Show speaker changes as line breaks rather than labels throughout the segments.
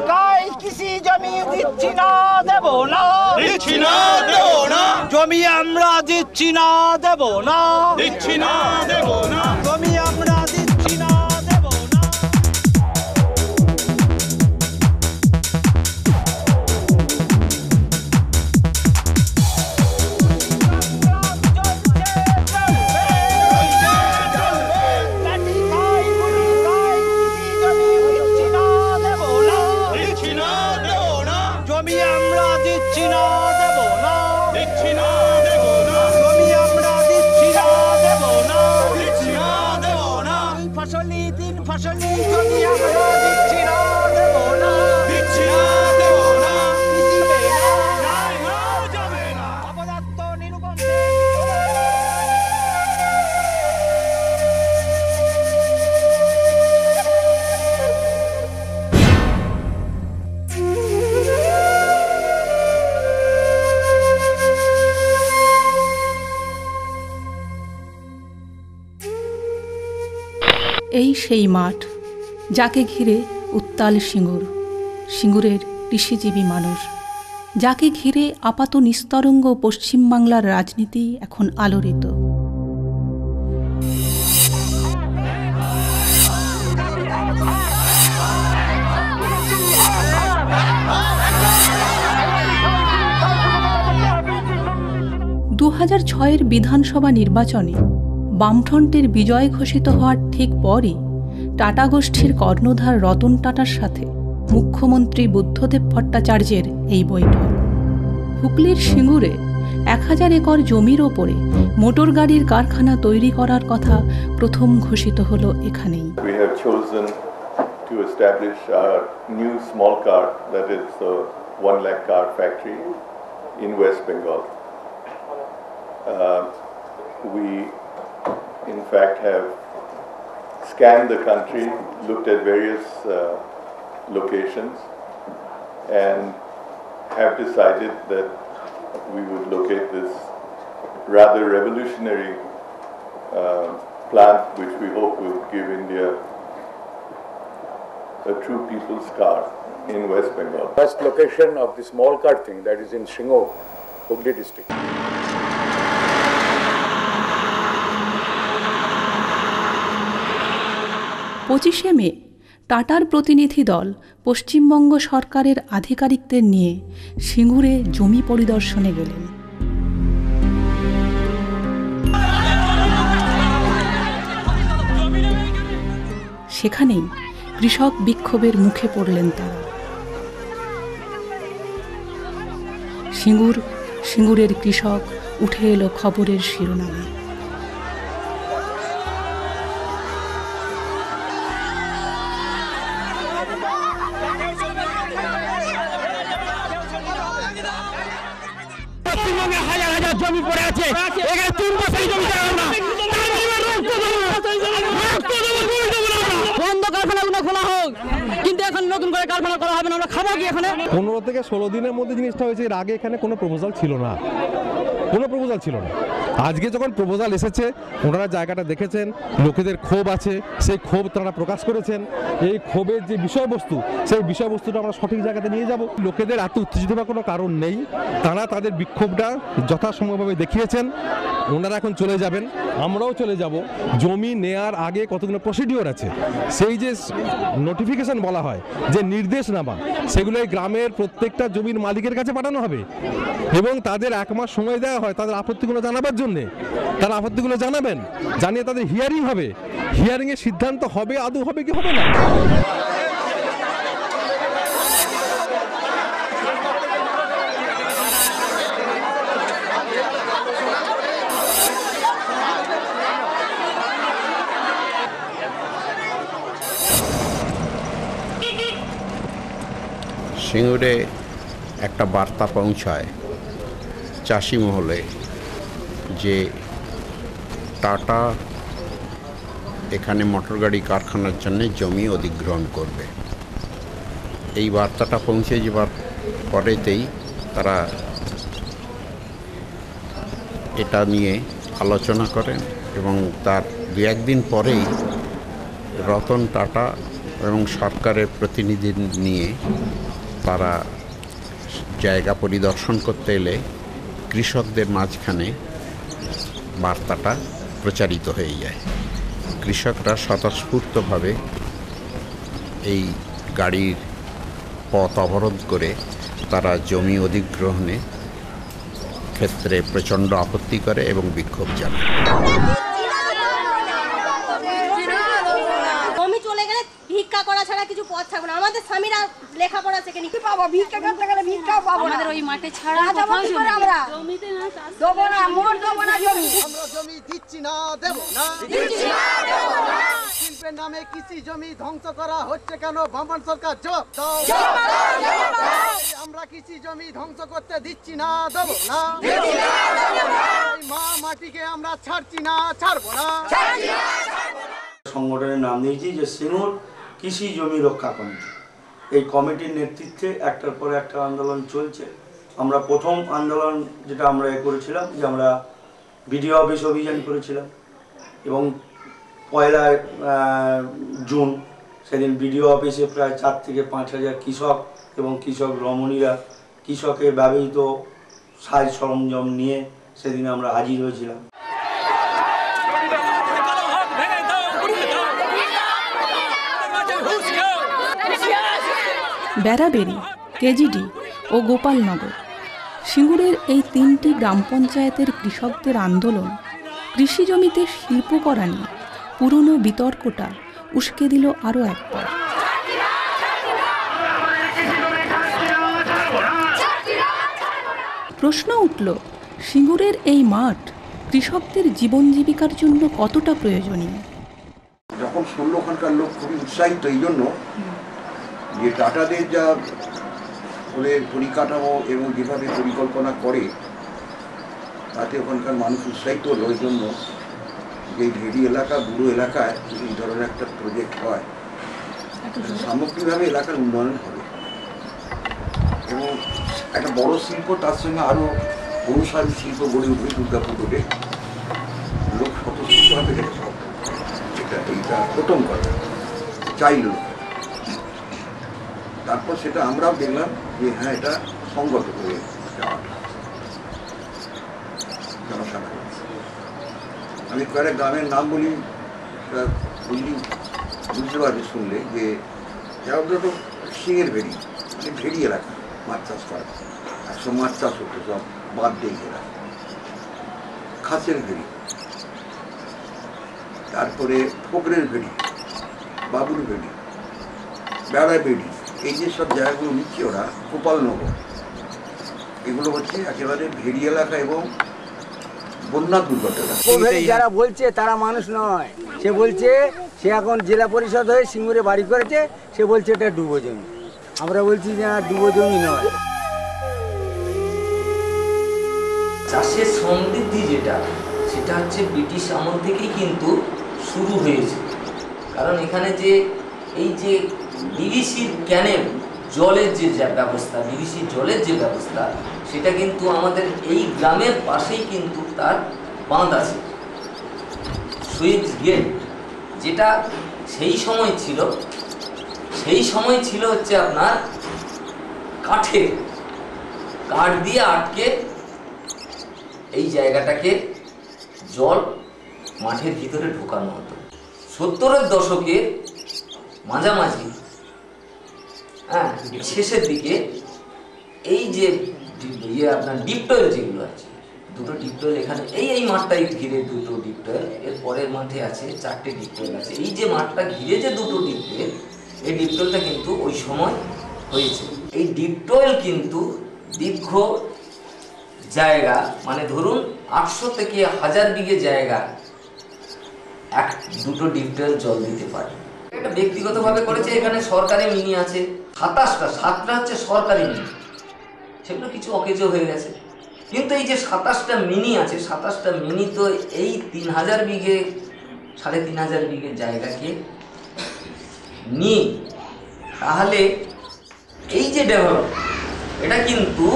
কাই কৃষি জমি দিচ্ছি না দেব না,
দিচ্ছি না দেব না,
জমি আমরা দিচ্ছি না দেব না,
দিচ্ছি না দেব না,
জমি আমরা দিচ্ছি না দেব না। জমি আমরা দিচ্ছি না দেব না,
দিচ্ছি না দেব না,
জমি আমরা দিচ্ছি না দেব না,
দিচ্ছি না দেব না,
দুই ফসলি তিন ফসলি জমি আমরা দিচ্ছি না দেব না,
দিচ্ছি না দেব না,
কৃষি বেড়া
নাই না যাবে না।
অপদার্থ নিরুপণে
এই সেই মাঠ যাকে ঘিরে উত্তাল সিঙ্গুর, সিঙ্গুরের কৃষিজীবী মানুষ, যাকে ঘিরে আপাত নিস্তরঙ্গ পশ্চিমবাংলার রাজনীতি এখন আলোড়িত। দু 2006 বিধানসভা নির্বাচনে বামফ্রন্টের বিজয় ঘোষিত হওয়ার ঠিক পরই টাটা গোষ্ঠীর কর্ণধার রতন টাটার সাথে মুখ্যমন্ত্রী বুদ্ধদেব ভট্টাচার্যের এই বৈঠক। হুগলির সিঙ্গুরে 1000 একর জমির ওপরে মোটর গাড়ির কারখানা তৈরি করার কথা প্রথম ঘোষিত হলো এখানেই।
We have chosen to establish our new small car, that is the 1 lakh car factory in West Bengal. We in fact have scanned the country, looked at various locations and have decided that we would locate this rather revolutionary plant which we hope will give India a true people's car in West Bengal.
First location of the small car thing, that is in Shingo, Hooghly district.
25 মে টাটার প্রতিনিধি দল পশ্চিমবঙ্গ সরকারের আধিকারিকদের নিয়ে সিঙ্গুরে জমি পরিদর্শনে গেলেন। সেখানেই কৃষক বিক্ষোভের মুখে পড়লেন তারা। সিঙ্গুরের কৃষক উঠে এলো খবরের শিরোনামে।
হাজার হাজার জমি পড়ে আছে, এখানে 3 বছর জমি না, বন্ধ কারখানাগুলো খোলা হোক, কিন্তু এখন নতুন করে কারখানা করা হবে না, আমরা খাবো কি এখানে?
15 থেকে 16 দিনের মধ্যে জিনিসটা হয়েছে। এর আগে এখানে কোনো প্রপোজাল ছিল না, কোনো প্রপোজাল ছিল না। আজকে যখন প্রপোজাল এসেছে, ওনারা জায়গাটা দেখেছেন, লোকেদের ক্ষোভ আছে, সেই ক্ষোভ তারা প্রকাশ করেছেন। এই ক্ষোভের যে বিষয়বস্তু, সেই বিষয়বস্তুটা আমরা সঠিক জায়গাতে নিয়ে যাব। লোকেদের এত উত্তেজিত হওয়ার কোনো কারণ নেই, তারা তাদের বিক্ষোভটা যথাসম্ভবভাবে দেখিয়েছেন। ওনারা এখন চলে যাবেন, আমরাও চলে যাব। জমি নেয়ার আগে কতগুলো প্রসিডিওর আছে, সেই যে নোটিফিকেশন বলা হয়, যে নির্দেশনামা, সেগুলো এই গ্রামের প্রত্যেকটা জমির মালিকের কাছে পাঠানো হবে এবং তাদের 1 মাস সময় দেওয়া হয় তাদের আপত্তিগুলো জানাবার জন্যে। তারা আপত্তিগুলো জানাবেন, জানিয়ে তাদের হিয়ারিং হবে। হিয়ারিংয়ের সিদ্ধান্ত হবে আদৌ হবে কি হবে না।
সিঙ্গুরে একটা বার্তা পৌঁছায় চাষি মহলে যে টাটা এখানে মোটরগাড়ি কারখানার জন্য জমি অধিগ্রহণ করবে। এই বার্তাটা পৌঁছে যাবার পরেতেই তারা এটা নিয়ে আলোচনা করেন এবং তার 2-1 দিন পরেই রতন টাটা এবং সরকারের প্রতিনিধি নিয়ে তারা জায়গা পরিদর্শন করতে এলে কৃষকদের মাঝখানে বার্তাটা প্রচারিত হয়ে যায়। কৃষকরা স্বতঃস্ফূর্তভাবে এই গাড়ির পথ অবরোধ করে তারা জমি অধিগ্রহণে ক্ষেত্রে প্রচণ্ড আপত্তি করে এবং বিক্ষোভ জানায়।
জমি চলে গেলে ভিক্ষা করা ছাড়া কিছু পথ থাকবে না। আমাদের স্বামীরা লেখাপড়া শেখেনি, কি পাবো? ভিক্ষা করতে গেলে ভিক্ষাও পাবো না। আমাদের ওই মাঠে ছাড়া আমরা জমিতে না দেবো না, মোট দেবো না জমি।
আমরা জমি দিচ্ছি না, দেব না। শিল্পের নামে কৃষি জমি ধ্বংস করা হচ্ছে কেন? বামন সরকার জবাব দাও। আমরা কৃষি জমি ধ্বংস করতে দিচ্ছি না, দেব না। এই মা মাটিকে আমরা ছাড়ছি না, ছাড়বো না।
সংগঠনের নাম দিয়েছি যে সিঙ্গুর কৃষি জমি রক্ষা কমিটি। এই কমিটির নেতৃত্বে একটার পর একটা আন্দোলন চলছে। আমরা প্রথম আন্দোলন যেটা আমরা করেছিলাম যে আমরা বিডিও অফিস অভিযান করেছিলাম এবং 1 জুন সেদিন বিডিও অফিসে প্রায় 4 থেকে 5 হাজার কৃষক এবং কৃষক রমণীরা কৃষকের ব্যবহৃত সাজ সরঞ্জাম নিয়ে সেদিন আমরা হাজির হয়েছিলাম।
বেড়াবেড়ি, কেজিডি ও গোপালনগর, সিঙ্গুরের এই 3টি গ্রাম পঞ্চায়েতের কৃষকদের আন্দোলন কৃষি জমিতে শিল্প করা নিয়ে পুরনো বিতর্কটা উস্কে দিল আরও একবার। প্রশ্ন উঠল, সিঙ্গুরের এই মাঠ কৃষকদের জীবন জীবিকার জন্য কতটা প্রয়োজনীয়।
যখন শুনলো ওখানকার লোক খুবই উৎসাহিত এই জন্য যে টাটাদের যা ওদের পরিকাঠামো এবং যেভাবে পরিকল্পনা করে তাতে ওখানকার মানুষ উৎসাহিত হলো। ওই জন্য যে ভেড়ি এলাকা বুড়ো এলাকায় এই ধরনের একটা প্রজেক্ট হয় সামগ্রিকভাবে এলাকার উন্নয়ন হবে এবং একটা বড় শিল্প তার সঙ্গে আরও অনুসারী শিল্প গড়ে উঠবে দুর্গাপুর রোডে। লোক স্বতঃস্ফূর্তভাবে এইটা প্রথম কথা চাইল। তারপর সেটা আমরাও দেখলাম যে হ্যাঁ এটা সঙ্গত হয়ে যাওয়া জনসাধারণ। আমি কয়েকটা গ্রামের নাম বলি, বুঝতে পারবে শুনলে যে যারা তো সিংয়ের ভেড়ি, মানে ভেড়ি এলাকা মাছ চাষ করে, 100 মাছ চাষ হতো সব বাদ দিয়ে ঘেরা। খাসের ভেড়ি, তারপরে ফোকরের ভেড়ি, বাবুর ভেড়ি, বেড়া ভেড়ি, এই যে সব জায়গাগুলো নিচ্ছে ওরা, গোপালনগর, এগুলো হচ্ছে একেবারে ভেড়ি এলাকা এবং বন্যা দুর্গত এলাকা।
যারা বলছে তারা মানুষ নয়। সে বলছে সে এখন জেলা পরিষদ হয়ে সিঙ্গুরে বাড়ি করেছে, সে বলছে এটা ডুবো জমি। আমরা বলছি যে ডুবো জমি নয়।
চাষের সমৃদ্ধি যেটা, সেটা হচ্ছে ব্রিটিশ আমল থেকেই কিন্তু শুরু হয়েছে। কারণ এখানে যে এই যে ডিভিসির ক্যানেল জলের যে ব্যবস্থা, ডিভিসির জলের যে ব্যবস্থা, সেটা কিন্তু আমাদের এই গ্রামের পাশেই কিন্তু তার বাঁধ আছে, সুইচ গেট, যেটা সেই সময় ছিল হচ্ছে আপনার কাঠ দিয়ে আটকে এই জায়গাটাকে জল মাঠের ভিতরে ঢোকানো হতো। 70-এর দশকের মাঝামাঝি, শেষের দিকে এই যে আপনার ডিপটয়েল যেগুলো আছে, 2টো ডিপটয়েল এখানে এই মাঠটাই ঘিরে 2টো ডিপটয়েল, এর পরের মাঠে আছে 4টে ডিপটয়েল আছে। এই যে মাঠটা ঘিরে যে 2টো ডিপটয়েল, এই ডিপটয়েলটা কিন্তু ওই সময় হয়েছে। এই ডিপটয়েল কিন্তু দীর্ঘ জায়গা, মানে ধরুন 800 থেকে 1000 বিঘে জায়গা 2টো ডিপটয়েল জল দিতে পারে। এটা ব্যক্তিগতভাবে করেছে। এখানে সরকারি মিনি আছে 7টা হচ্ছে সরকারি মিনি, সেগুলো কিছু অকেজো হয়ে গেছে। কিন্তু এই যে 27টা মিনি আছে, 27টা মিনি তো এই 3000 বিঘে 3500 বিঘে জায়গাকে নিয়ে, তাহলে এই যে ডেভেলপ, এটা কিন্তু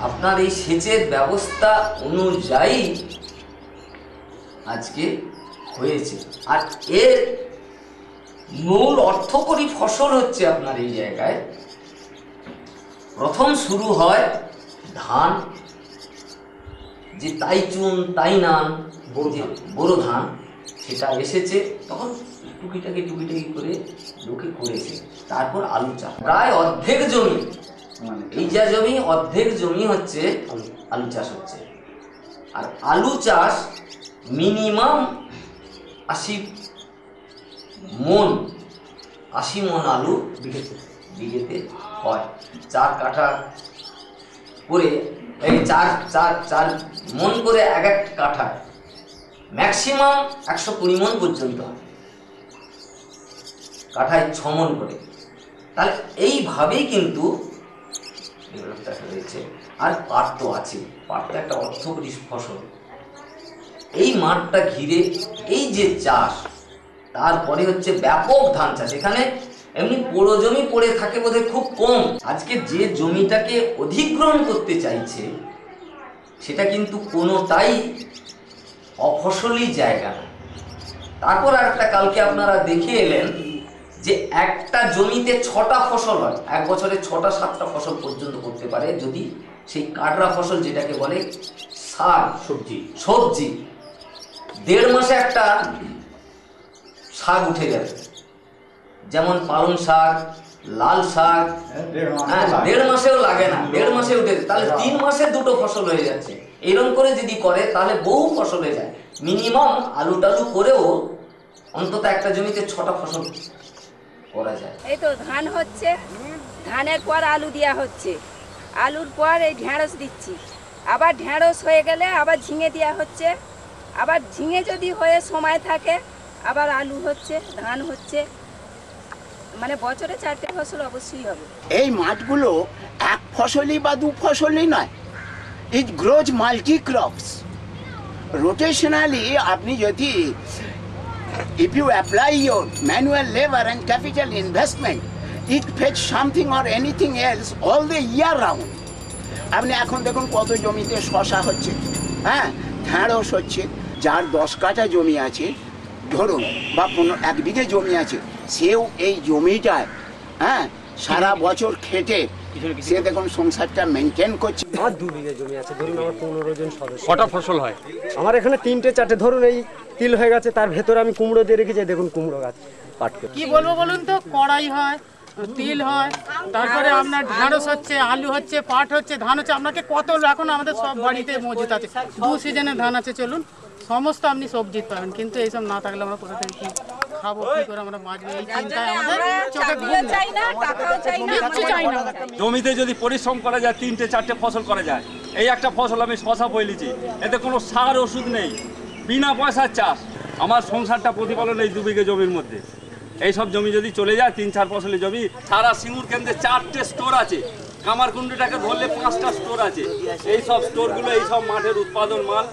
আপনার এই সেচের ব্যবস্থা অনুযায়ী আজকে হয়েছে। আর এর মূল অর্থকরী ফসল হচ্ছে আপনার এই জায়গায় প্রথম শুরু হয় ধান, যে তাইচুন তাইনান বড় ধান, সেটা এসেছে তখন টুকিটাকি করে লোকে করেছে। তারপর আলু চাষ, প্রায় অর্ধেক জমি, এই যা জমি অর্ধেক জমি হচ্ছে আলু চাষ হচ্ছে। আর আলু চাষ মিনিমাম 80 মন আলু বিঘেতে হয়। 4 কাঠা করে এই 4 মন করে এক কাঠায় ম্যাক্সিমাম 120 মন পর্যন্ত হয়, কাঠায় 6 মন করে। তাহলে এইভাবেই কিন্তু রয়েছে। আর পাট তো আছে, পাট তো একটা অর্থকরী ফসল। এই মাঠটা ঘিরে এই যে চাষ, তারপরে হচ্ছে ব্যাপক ধান চাষ। এখানে এমনি পোড়ো জমি পড়ে থাকে বোধহয় খুব কম। আজকে যে জমিটাকে অধিগ্রহণ করতে চাইছে সেটা কিন্তু কোনোটাই অফসলি জায়গা না। তারপর আরেকটা কালকে আপনারা দেখে এলেন যে একটা জমিতে 6টা ফসল হয়, এক বছরে 6টা 7টা ফসল পর্যন্ত করতে পারে যদি সেই কাটরা ফসল যেটাকে বলে শাক সবজি 1.5 মাসে একটা শাক উঠে যাবে। যেমন পালং শাক, লাল শাক, 1.5 মাসেও লাগে না, 1.5 মাসে উঠে, তাহলে 3 মাসে 2টো ফসল হয়ে যাচ্ছে। এরকম করে যদি করে তাহলে বহু ফসল হয়ে যায়। মিনিমাম আলু টালু করেও অন্তত একটা জমিতে 6টা ফসল করা যায়।
এই তো ধান হচ্ছে, ধানের পর আলু দেওয়া হচ্ছে, আলুর পর এই ঢেঁড়স দিচ্ছি, আবার ঢেঁড়স হয়ে গেলে আবার ঝিঙে দেওয়া হচ্ছে, আবার ঝিঙে যদি হয়ে সময় থাকে আবার আলু হচ্ছে, ধান হচ্ছে, মানে বছরে 4টে ফসল অবশ্যই হবে।
এই মাঠগুলো এক ফসলি বা 2 ফসলি নয়, ইট গ্রোজ মাল্টি ক্রপস রোটেশনালি। আপনি যদি if you apply your manual labor and capital investment, it fetch something or anything else all the year round. আপনি এখন দেখুন কত জমিতে শশা হচ্ছে, হ্যাঁ, ঢেঁড়স হচ্ছে। যার 10 কাঠা জমি আছে ধরুন বা 1 বিঘে জমি আছে, সেও এই জমিটায় হ্যাঁ সারা বছর খেটে সে দেখুন সংসারটা মেনটেন করছে।
আমার 2 বিঘে জমি আছে, ধরুন আমার 15 জন সদস্য।
কটা ফসল হয়?
আমার এখানে 3টে 4টে, ধরুন এই তিল হয়ে গেছে, তার ভেতরে আমি কুমড়ো দিয়ে রেখেছি, দেখুন কুমড়ো গাছ পাট করে।
কি বলবো বলুন তো, কড়াই হয়, তিল হয়, তারপরে আপনার ঢেঁড়স হচ্ছে, আলু হচ্ছে, পাট হচ্ছে, ধান হচ্ছে। আপনাকে কত এখন আমাদের সব বাড়িতে মজুত আছে, 2 সিজনের ধান আছে, চলুন সমস্ত আপনি সবজি পাবেন। কিন্তু এইসব না থাকলে আমরা কোথা থেকে কি খাবো, কি করে আমরা বাঁচবো, এই চিন্তায় আমাদের চোখে ঘুম চাই না, টাকাও চাই না, কিছু চাই না।
জমিতে যদি পরিশ্রম করা যায় 3টে 4টে ফসল করা যায়। এই একটা ফসল আমি শশা বইলেছি, এতে কোনো সার ওষুধ নেই, বিনা পয়সার চাষ। আমার সংসারটা প্রতিফলন এই 2 বিঘে জমির মধ্যে। এই সব জমি যদি চলে যায় 3-4 ফসলি জমি। সারা সিঙ্গুর কেন্দ্রে 4টে স্টোর আছে, কামারকুণ্ডুটাকে ধরলে 5টা স্টোর আছে। এই সব স্টোরগুলো এই সব মাঠের উৎপাদন মাল,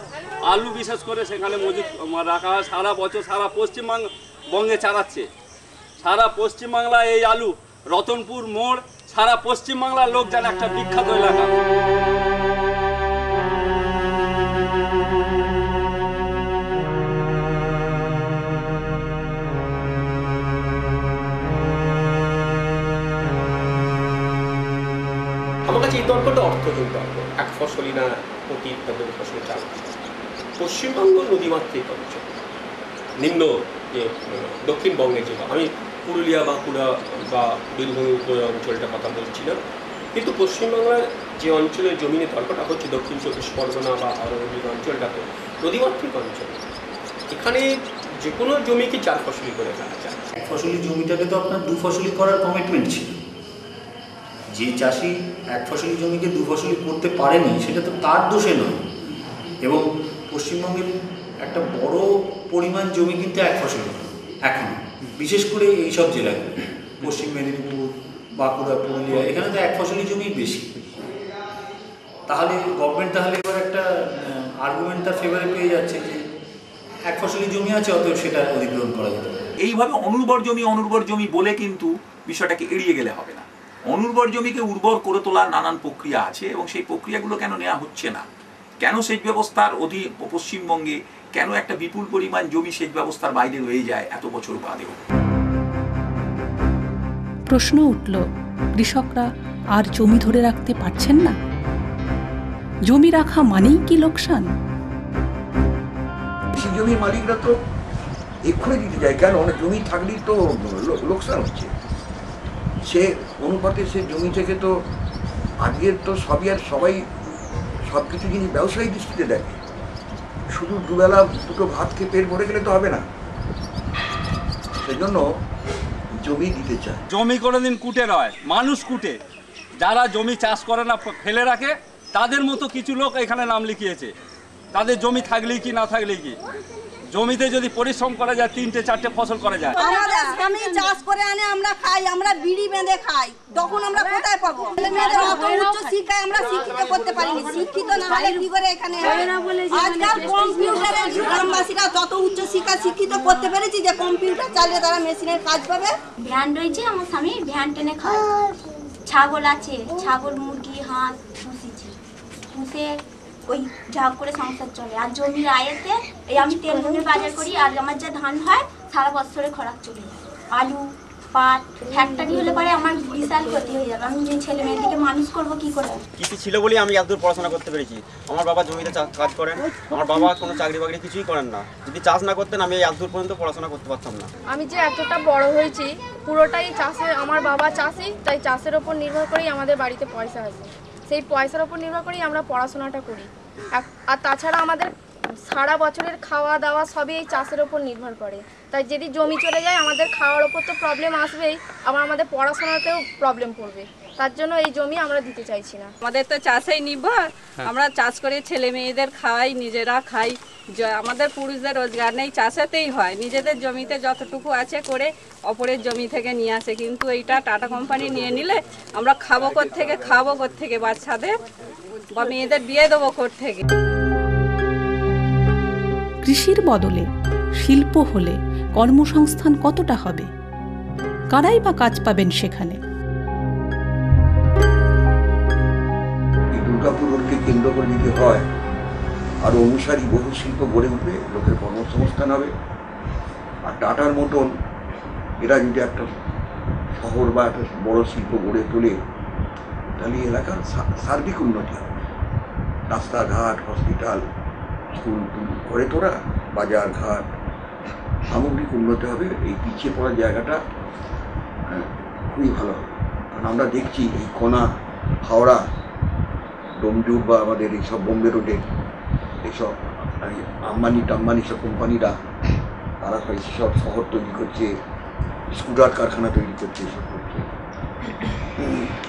আলু বিশেষ করে সেখানে মজুত রাখা হয়। সারা বছর সারা পশ্চিমবঙ্গে চালাচ্ছে, সারা পশ্চিমবাংলায় এই আলু। রতনপুর মোড় সারা পশ্চিমবাংলার লোক জানে একটা বিখ্যাত এলাকা।
আমার কাছে এই তর্কটা অর্থহীন তর্ক, এক ফসলি না প্রতি ফসল চাষ। পশ্চিমবঙ্গ নদীমাতৃক অঞ্চল, নিম্ন যে দক্ষিণবঙ্গের যে, আমি পুরুলিয়া বাঁকুড়া বা বীরভূম অঞ্চলটা কথা বলছিলাম, কিন্তু পশ্চিমবাংলার যে অঞ্চলের জমিনে তর্কটা হচ্ছে দক্ষিণ 24 পরগনা বা আরোহী অঞ্চলটাতে নদীমাতৃক অঞ্চল। এখানে যে কোনো জমিকে 4 ফসলি করে ফেলা যায়।
এক ফসলি জমিটাকে তো আপনার 2 ফসলি করার কমিটমেন্ট ছিল। যে চাষি 1 ফসলি জমিকে 2 ফসলি করতে পারেনি সেটা তো তার দোষে নয়। এবং পশ্চিমবঙ্গের একটা বড় পরিমাণ জমি কিন্তু 1 ফসলি এখন, বিশেষ করে এইসব জেলাগুলো, পশ্চিম মেদিনীপুর, বাঁকুড়া, পুরুলিয়া, এখানে তো 1 ফসলি জমি বেশি। তাহলে গভর্নমেন্ট তাহলে এবার একটা আর্গুমেন্ট তার ফেভারে পেয়ে যাচ্ছে যে 1 ফসলি জমি আছে, অতএব সেটা অধিগ্রহণ করা যেতে পারে।
এইভাবে অনুর্বর জমি বলে কিন্তু বিষয়টাকে এড়িয়ে গেলে হবে না। অনুর্বর জমিকে উর্বর করে তোলার নানান প্রক্রিয়া আছে এবং সেই প্রক্রিয়াগুলো কেন নেওয়া হচ্ছে না? কেন সেচ ব্যবস্থার পশ্চিমবঙ্গে কেন একটা বিপুল পরিমাণ জমি সেচ ব্যবস্থার বাইরে রয়ে যায় এত বছর বাদেও?
প্রশ্ন উঠল, কৃষকরা আর জমি ধরে রাখতে পারছেন না? জমি রাখা মানেই কি লোকসান?
কৃষি জমির মালিকরা তো এক্ষুনি দিতে যায়, কেন? জমি থাকলেই তো লোকসান হচ্ছে। সে অনুপাতে সে জমি থেকে তো আজকের তো সবই আর সবাই সব কিছু জিনিস ব্যবসায়ী দৃষ্টিতে দেখে। শুধু দুবেলা দুটো ভাত খেয়ে পেট ভরে গেলে তো হবে না, সেই জন্য জমি দিতে চায়।
জমি কোনোদিন কুটে নয়, মানুষ কুটে। যারা জমি চাষ করে না, ফেলে রাখে, তাদের মতো কিছু লোক এখানে নাম লিখিয়েছে। তাদের জমি থাকলেই কি না থাকলেই কি, জমিতে যদি পরিশ্রম করা যায় 3-4টে ফসল করা যায়।
আমাদের স্বামী চাষ করে আনে, আমরা খাই, আমরা বিড়ি বেঁধে খাই, তখন আমরা কোথায় পাবো? ছেলেমেয়েদের অত উচ্চ শিক্ষায় আমরা শিক্ষিত করতে পারিনি। শিক্ষিত না হলে কি করে এখানে আজকাল কম্পিউটারের যুগ, গ্রামবাসীরা যত উচ্চ শিক্ষা শিক্ষিত করতে পেরেছি যে কম্পিউটার চালিয়ে তারা মেশিনের কাজ পাবে।
ভ্যান রয়েছে, আমার স্বামী ভ্যান টেনে খায়। ছাগল আছে, ছাগল, মুরগি, হাঁস পুষেছি, পুষে ওই ঝাঁক করে সংসার চলে। আর জমির আয়েতে এই আমি তেল নুনের বাজার করি, আর আমার যা ধান হয় সারা বছরে খরাক চলে যায়। আলু, পাট, ফ্যাক্টরি হলে পরে আমার বিশাল ক্ষতি হয়ে যাবে। আমি যে ছেলে মেয়েদিকে মানুষ করবো কি করে?
কৃষি ছিল বলেই আমি এতদূর পড়াশোনা করতে পেরেছি। আমার বাবা জমিতে কাজ করেন, আমার বাবা কোনো চাকরি বাকরি কিছুই করেন না। যদি চাষ না করতেন আমি এতদূর পর্যন্ত পড়াশোনা করতে পারতাম না।
আমি যে এতটা বড় হয়েছি পুরোটাই চাষে, আমার বাবা চাষি, তাই চাষের ওপর নির্ভর করেই আমাদের বাড়িতে পয়সা আসে। সেই পয়সার ওপর নির্ভর করেই আমরা পড়াশোনাটা করি। আর তাছাড়া আমাদের সারা বছরের খাওয়া দাওয়া সবই এই চাষের ওপর নির্ভর করে। তাই যদি জমি চলে যায় আমাদের খাওয়ার ওপর তো প্রবলেম আসবেই, আবার আমাদের পড়াশোনাতেও প্রবলেম পড়বে। তার জন্য এই জমি আমরা দিতে চাইছি না।
আমাদের তো চাষেই নির্ভর, আমরা চাষ করে ছেলে মেয়েদের খাওয়াই, নিজেরা খাই। আমাদের পুরুষদের রোজগার নেই, চাষেতেই হয়। নিজেদের জমিতে যতটুকু আছে করে অপরের জমি থেকে নিয়ে আসে, কিন্তু এইটা টাটা কোম্পানি নিয়ে নিলে আমরা খাবো কোত্থেকে বাচ্চাদের বা মেয়েদের বিয়ে দেবো কোত্থেকে?
কৃষির বদলে শিল্প হলে কর্মসংস্থান কতটা হবে? কারাই বা কাজ পাবেন সেখানে?
দুর্গাপুর রোডকে কেন্দ্র করে যদি হয়, আর অনুসারী বহু শিল্প গড়ে উঠবে, লোকের কর্মসংস্থান হবে। আর টাটার মতন এরা যদি একটা শহর বা একটা বড় শিল্প গড়ে তোলে, তাহলে এলাকার সার্বিক উন্নতি হবে। রাস্তাঘাট, হসপিটাল, স্কুল করে তোরা, বাজার ঘাট, সামগ্রিক উন্নতি হবে। এই পিছিয়ে পড়া জায়গাটা খুবই ভালো হবে। কারণ আমরা দেখছি এই কোনা, হাওড়া, ডোমজুর বা আমাদের এইসব বোম্বে রোডে এইসব আম্বানি সব কোম্পানিরা, তারা সব শহর তৈরি করছে, স্কুটার কারখানা তৈরি করছে, এসব করছে।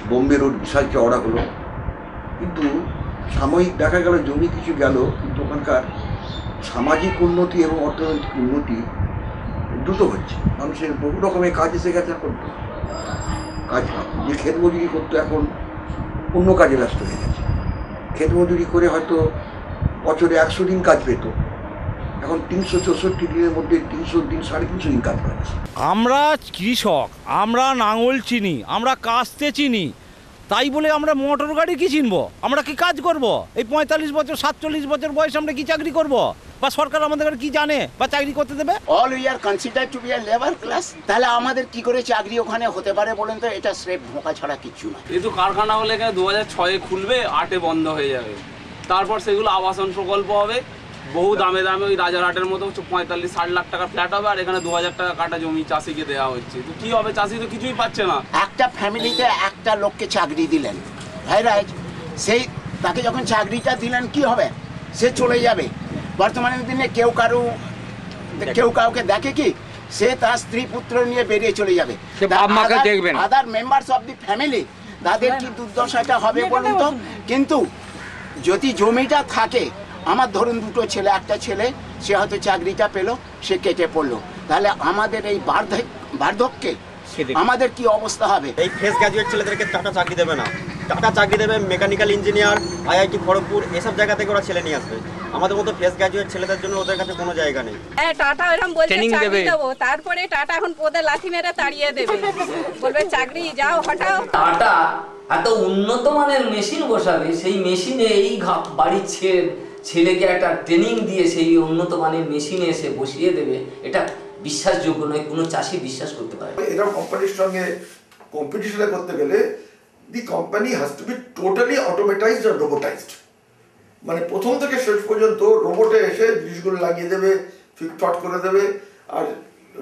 বোম্বে রোড বিশাল চওড়া হলো, কিন্তু সাময়িক দেখা গেল জমি কিছু গেল, কিন্তু ওখানকার সামাজিক উন্নতি এবং অর্থনৈতিক উন্নতি দ্রুত হচ্ছে। মানুষের বহু রকমের কাজ এসে গেছে। এখন কাজ যে ক্ষেত মজুরি করতো এখন অন্য কাজে ব্যস্ত হয়ে গেছে। ক্ষেত মজুরি করে হয়তো বছরে 100 দিন কাজ পেত, এখন 364 দিনের মধ্যে 300 দিন, 350 দিন কাজ পাচ্ছে।
আমরা কৃষক, আমরা নাঙল চিনি, আমরা কাস্তে চিনি, তাই বলে আমরা মোটর গাড়ি কি চিনবো? আমরা কি কাজ করব? এই 45 বছর 47 বছর বয়স আমরা কি চাকরি করব? বা সরকার আমাদের কি জানে বা চাকরি করতে দেবে?
All we are consider to be a labour class. তাহলে আমাদের কি করে চাকরি ওখানে হতে পারে বলেন তো? এটা স্রেফ ধোঁকা ছাড়া কিছু না।
যেহেতু কারখানা হলে 2006-এ খুলবে, 8-এ বন্ধ হয়ে যাবে। তারপর সেগুলো আবাসন প্রকল্প হবে, বহু দামে ওই রাজারহাটের মতো 45-60 লাখ টাকা ফ্ল্যাট হবে, আর এখানে 2000 টাকা কাটা জমি চাষিকে দেওয়া হচ্ছে। তো কি হবে? চাষি তো কিছুই পাচ্ছে না।
একটা ফ্যামিলিতে একটা লোককে চাকরি দিলেন, ভাই রাইট, সেই তাকে যখন চাকরিটা দিলেন কি হবে? সে চলে যাবে। বর্তমানের দিনে কেউ কাউকে দেখে কি? সে তার স্ত্রী পুত্র নিয়ে বেরিয়ে চলে যাবে। আদার মেম্বার্স অফ দি ফ্যামিলি, তাদের কি দুর্দশাটা হবে বলুন তো? কিন্তু যদি জমিটা থাকে, আমার ধরুন দুটো ছেলে, একটা ছেলে সে হয়তো চাকরিটা পেলো, সে কেটে পড়লো, তাহলে আমাদের এই বার্ধক্যে আমাদের কি অবস্থা হবে?
এই ফ্রেশ গ্র্যাজুয়েট ছেলেদেরকে টাটা চাকরি দেবে না। টাটা চাকরি দেবে মেকানিক্যাল ইঞ্জিনিয়ার, IIT খড়গপুর, এসব জায়গা থেকে ওরা ছেলে নিয়ে আসবে। আমাদের মতো ফ্রেশ গ্র্যাজুয়েট ছেলেদের জন্য ওদের কাছে কোনো জায়গা নেই।
হ্যাঁ, টাটা এরকম বলছে চাকরি দেবো, তারপরে টাটা এখন পদে লাথি মেরে তাড়িয়ে দেবে, বলবে চাকরি যাও হটাও।
টাটা এত উন্নত মানের মেশিন বসাবে, সেই মেশিনে এই বাড়ির ছেলেকে একটা ট্রেনিং দিয়ে সেই উন্নত মানের মেশিনে এসে বসিয়ে দেবে, এটা বিশ্বাসযোগ্য নয়। কোনো চাষি বিশ্বাস করতে পারে।
এরকম কোম্পানির সঙ্গে কম্পিটিশনে করতে গেলে the company has to be totally automatized আর রোবোটাইজড। মানে প্রথম থেকে শেষ পর্যন্ত রোবটে এসে জিনিসগুলো লাগিয়ে দেবে, ফিটফাট করে দেবে, আর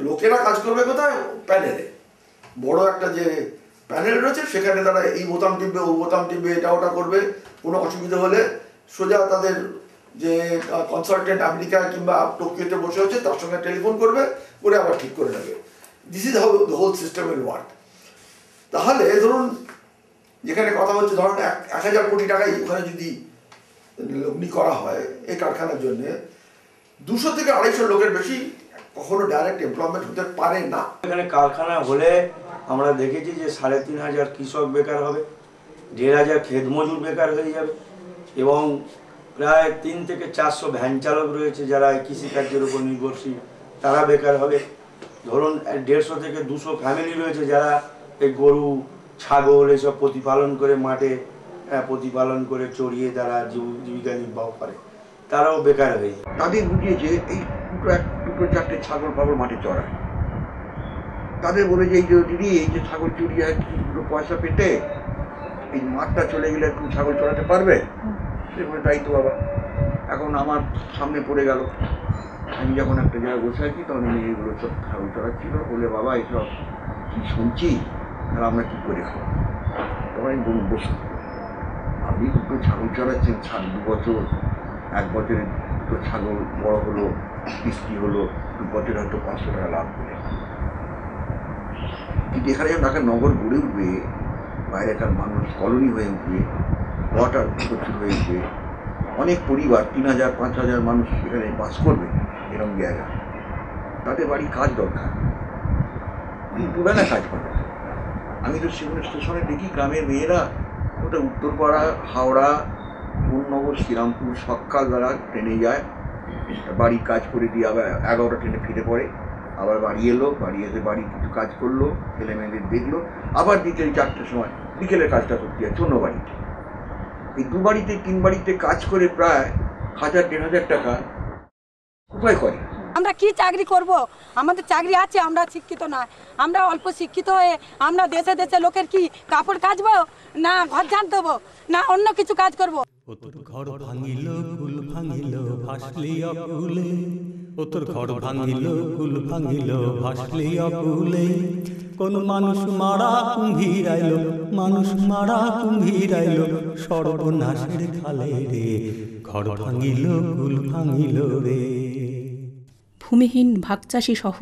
লোকেরা কাজ করবে কোথায়? প্যানেলে। বড় একটা যে প্যানেল রয়েছে সেখানে তারা এই বোতাম টিপবে, ও বোতাম টিপবে, এটা ওটা করবে। কোনো অসুবিধা হলে সোজা তাদের যে কনসালটেন্ট আমেরিকায় কিংবা টোকিওতে বসে হচ্ছে তার সঙ্গে টেলিফোন করবে, করে আবার ঠিক করে নেবে। This is how the whole system will work. তাহলে ধরুন যেখানে কথা হচ্ছে ধরুন 1000 কোটি টাকাই ওখানে যদি লগ্নি করা হয় এই কারখানার জন্য, 200 থেকে 250 লোকের বেশি কখনো ডাইরেক্ট এমপ্লয়মেন্ট হতে পারে না।
এখানে কারখানা হলে আমরা দেখেছি যে 3500 কৃষক বেকার হবে, 1500 ক্ষেত মজুর বেকার হয়ে যাবে, এবং প্রায় 300 থেকে 400 ভ্যান চালক রয়েছে যারা কৃষিকার্যের উপর নির্ভরশীল, তারা বেকার হবে। ধরুন 150 থেকে 200 ফ্যামিলি রয়েছে যারা এই গরু ছাগল এসব প্রতিপালন করে মাঠে প্রতিপালন করে চড়িয়ে তারা জীবিকা নির্বাহ করে, তারাও বেকার হয়ে যায়।
তাদের বুঝিয়েছে এই দুটো চারটে ছাগল ফাগল মাঠে চড়ায়, তাদের বলে যে এই যে দিদি এই যে ছাগল চড়িয়ে দুটো পয়সা পেতে এই মাঠটা চলে গেলে একটু ছাগল চড়াতে পারবে? সে বলে তাই তো বাবা। এখন আমার সামনে পড়ে গেল, আমি যখন একটা জায়গায় বসে আছি তখন এইগুলো সব ছাগল চড়াচ্ছিল, বলে বাবা এইসব কি শুনছি, আর আমরা কী করে খাবো? তখন আমি বলুন বসুন, আপনি দুটো ছাগল চড়াচ্ছেন, 2 বছর 1 বছরে দুটো ছাগল বড় হলো, বৃষ্টি হলো, 2 বছরে হয়তো 500 টাকা লাভ করে। কিন্তু এখানে যখন ঢাকার নগর গড়ে উঠবে, বাইরেকার মানুষ কলোনি হয়ে উঠবে, ওয়াটার প্রচুর হয়ে উঠবে, অনেক পরিবার 3000-5000 মানুষ এখানে বাস করবে, এরকম জায়গা, তাদের বাড়ি কাজ দরকার, দুবেলা কাজ পাবে। আমি তো শিবন স্টেশনে দেখি গ্রামের মেয়েরা ওটা উত্তরপাড়া, হাওড়া, কোন্নগর, শ্রীরামপুর সকালবেলা ট্রেনে যায়, বাড়ির কাজ করে দিয়ে আবার 11টা ট্রেনে ফিরে পড়ে, আবার বাড়ি এলো, বাড়ি এসে বাড়ির কিছু কাজ করলো, ছেলে মেয়েদের দেখলো, আবার বিকেল 4টের সময় বিকেলের কাজটা করতে যায় অন্য বাড়িতে। এই 2 বাড়িতে 3 বাড়িতে কাজ করে প্রায় 1000-1500 টাকা উপায় করে।
আমরা কি চাকরি করব? আমাদের চাকরি আছে, আমরা শিক্ষিত না, আমরা অল্প শিক্ষিত হয়ে আমরা দেশে দেশে লোকের কি কাপড় কাচবো, না ঘর ঝাঁট দেবো, না অন্য কিছু কাজ করবো?
ও তোর ঘর ভাঙিল কুল ভাঙিল ভাসলি অকুলে, ও তোর ঘর ভাঙিল কুল ভাঙিল ভাসলি অকুলে, কোন মানুষ মারা কুম্ভীর আইল, মানুষ মারা কুম্ভীর আইল সর্বনাশের খালে রে, ঘর ভাঙিল কুল ভাঙিল রে।
ভূমিহীন ভাগচাষী সহ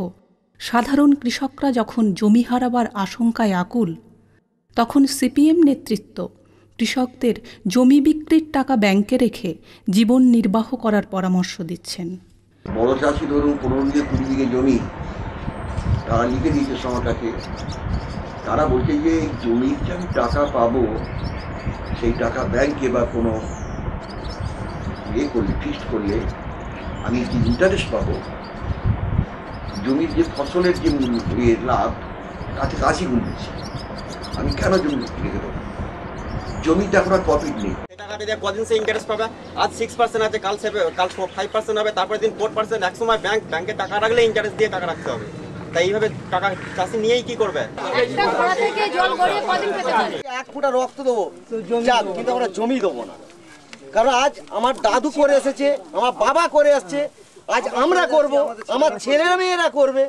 সাধারণ কৃষকরা যখন জমি হারাবার আশঙ্কায় আকুল, তখন সিপিএম নেতৃত্ব কৃষকদের জমি বিক্রির টাকা ব্যাংকে রেখে জীবন নির্বাহ করার পরামর্শ দিচ্ছেন।
বড় চাষি ধরুন 15-20 বিঘে জমি তারা লিখে দিয়েছে সরকারকে, তারা বলছে যে জমির যে আমি টাকা পাবো সেই টাকা ব্যাংকে বা কোনো করলে ফিক্সড করলে আমি যে ইন্টারেস্ট পাবো, জমির যে ফসলের যে লাভ তাতে 80 গুণ বেশি। আমি কেন জমি রেখে দেবো? জমিতে এখন আর প্রফিট নেই।
টাকাটা দিয়ে কদিন সে ইন্টারেস্ট পাবে? আজ 6% আছে, কাল 5% হবে, তারপরে দিন 4%। একসময় ব্যাংকে টাকা রাখলে ইন্টারেস্ট দিয়ে টাকা রাখতে হবে। তাই এইভাবে টাকা চাষি নিয়েই কি করবে?
এক ফুটা রক্ত দেবো কিন্তু আমরা জমি দেবো না, কারণ আজ আমার দাদু করে এসেছে, আমার বাবা করে আসছে, আজ আমরা করব, আমার ছেলেরা মেয়েরা করবে,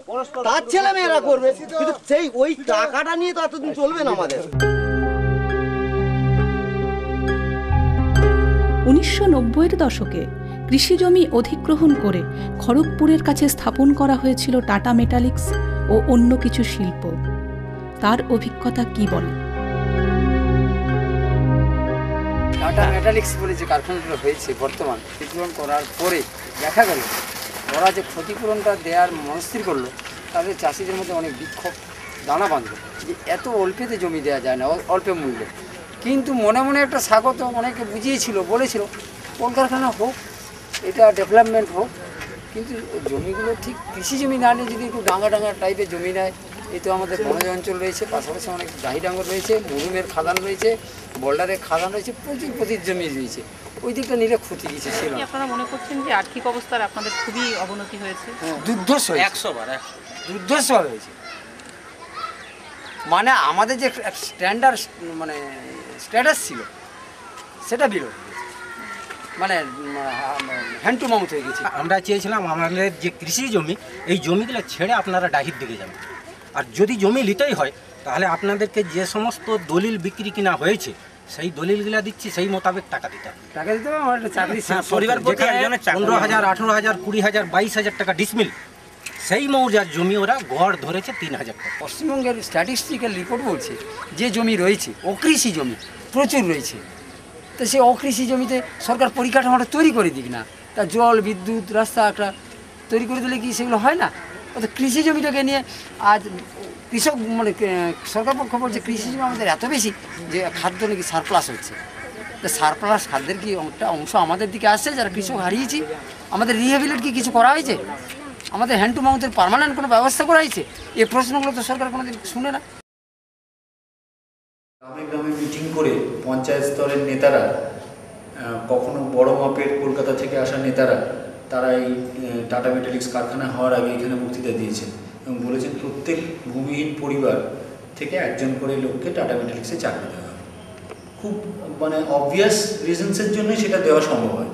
তার ছেলে মেয়েরা করবে, কিন্তু সেই ওই টাকাটা নিয়ে তো এতদিন চলবে না আমাদের।
1990-এর দশকে কৃষিজমি অধিগ্রহণ করে খড়গপুরের কাছে স্থাপন করা হয়েছিল টাটা মেটালিক্স ও অন্য কিছু শিল্প। তার অভিজ্ঞতা কি বলে?
টাটা মেটালিক্স বলে যে কারখানাগুলো হয়েছে বর্তমান ক্ষতিপূরণ করার পরে দেখা গেল ওরা যে ক্ষতিপূরণটা দেওয়ার মনস্থির করলো, তাদের চাষিদের মধ্যে অনেক বিক্ষোভ দানা বাঁধলো যে এত অল্পেতে জমি দেওয়া যায় না, অল্প মূল্যে। কিন্তু মনে মনে একটা স্বাগত অনেকে বুঝিয়েছিল, বলেছিল কলকারখানা হোক, এটা ডেভেলপমেন্ট হোক, কিন্তু জমিগুলো ঠিক কৃষি জমি না নিয়ে যদি একটু ডাঙ্গা ডাঙ্গা টাইপের জমি নেয়, এই তো আমাদের বনজ অঞ্চল রয়েছে, পাশাপাশি অনেক দাহি ডাঙ্গর রয়েছে, মরুমের খাদান রয়েছে, বোল্ডারের খাদান রয়েছে, প্রচুর জমি রয়েছে, ওই দিকটা নিলে ক্ষতি কিছু ছিল।
আপনারা মনে করছেন যে আর্থিক অবস্থার আপনাদের খুবই অবনতি হয়েছে?
দুর্ধর্ষ 100 বার দুর্ধর্ষ হয়েছে। মানে আমাদের যে স্ট্যান্ডার্ড মানে স্ট্যাটাস ছিল সেটা বিরোধ মানে হ্যান্ড টু মাউথ হয়ে গেছে।
আমরা চেয়েছিলাম আমাদের যে কৃষি জমি, এই জমিগুলো ছেড়ে আপনারা ডাহির দিকে যাবেন, আর যদি জমি নিতেই হয় তাহলে আপনাদেরকে যে সমস্ত দলিল বিক্রি কিনা হয়েছে সেই দলিলগুলা দিচ্ছি, সেই মোতাবেক টাকা দিতে হবে।
টাকা দিতে হবে আমার চাকরি
পরিবার প্রতি 15,000, 18,000, 20,000, 22,000 টাকা ডিসমিল, সেই মৌজার জমি ওরা গড় ধরেছে 3,000 টাকা।
পশ্চিমবঙ্গের স্ট্যাটিস্টিক্যাল রিপোর্ট বলছে যে জমি রয়েছে অকৃষি জমি প্রচুর রয়েছে, তো সেই অকৃষি জমিতে সরকার পরিকাঠামোটা তৈরি করে দিক না, তা জল বিদ্যুৎ রাস্তা একটা তৈরি করে দিলে কি সেগুলো হয় না? অর্থাৎ কৃষি জমিটাকে নিয়ে আজ কৃষক মানে সরকার পক্ষ বলছে কৃষি জমি আমাদের এত বেশি যে খাদ্য নাকি সারপ্লাস হচ্ছে, তো সারপ্লাস খাদ্যের কি একটা অংশ আমাদের দিকে আসছে যারা কৃষক হারিয়েছি? আমাদের রিহেবিলিট কি কিছু করা হয়েছে? আমাদের হ্যান্ড টু মাউথের পার্মানেন্ট কোনো ব্যবস্থা করা হয়েছে? এই প্রশ্নগুলো তো সরকার কোনোদিন শুনে না।
গ্রামে গ্রামে মিটিং করে পঞ্চায়েত স্তরের নেতারা, কখনো বড় মাপের কলকাতা থেকে আসা নেতারা, তারা এই টাটা মেটালিক্স কারখানা হওয়ার আগে এখানে বক্তৃতা দিয়েছেন এবং বলেছেন প্রত্যেক ভূমিহীন পরিবার থেকে একজন করে লোককে টাটা মেটালিক্সে চাকরি দেওয়া হবে। খুব মানে অবভিয়াস রিজনসের জন্য সেটা দেওয়া সম্ভব হয়,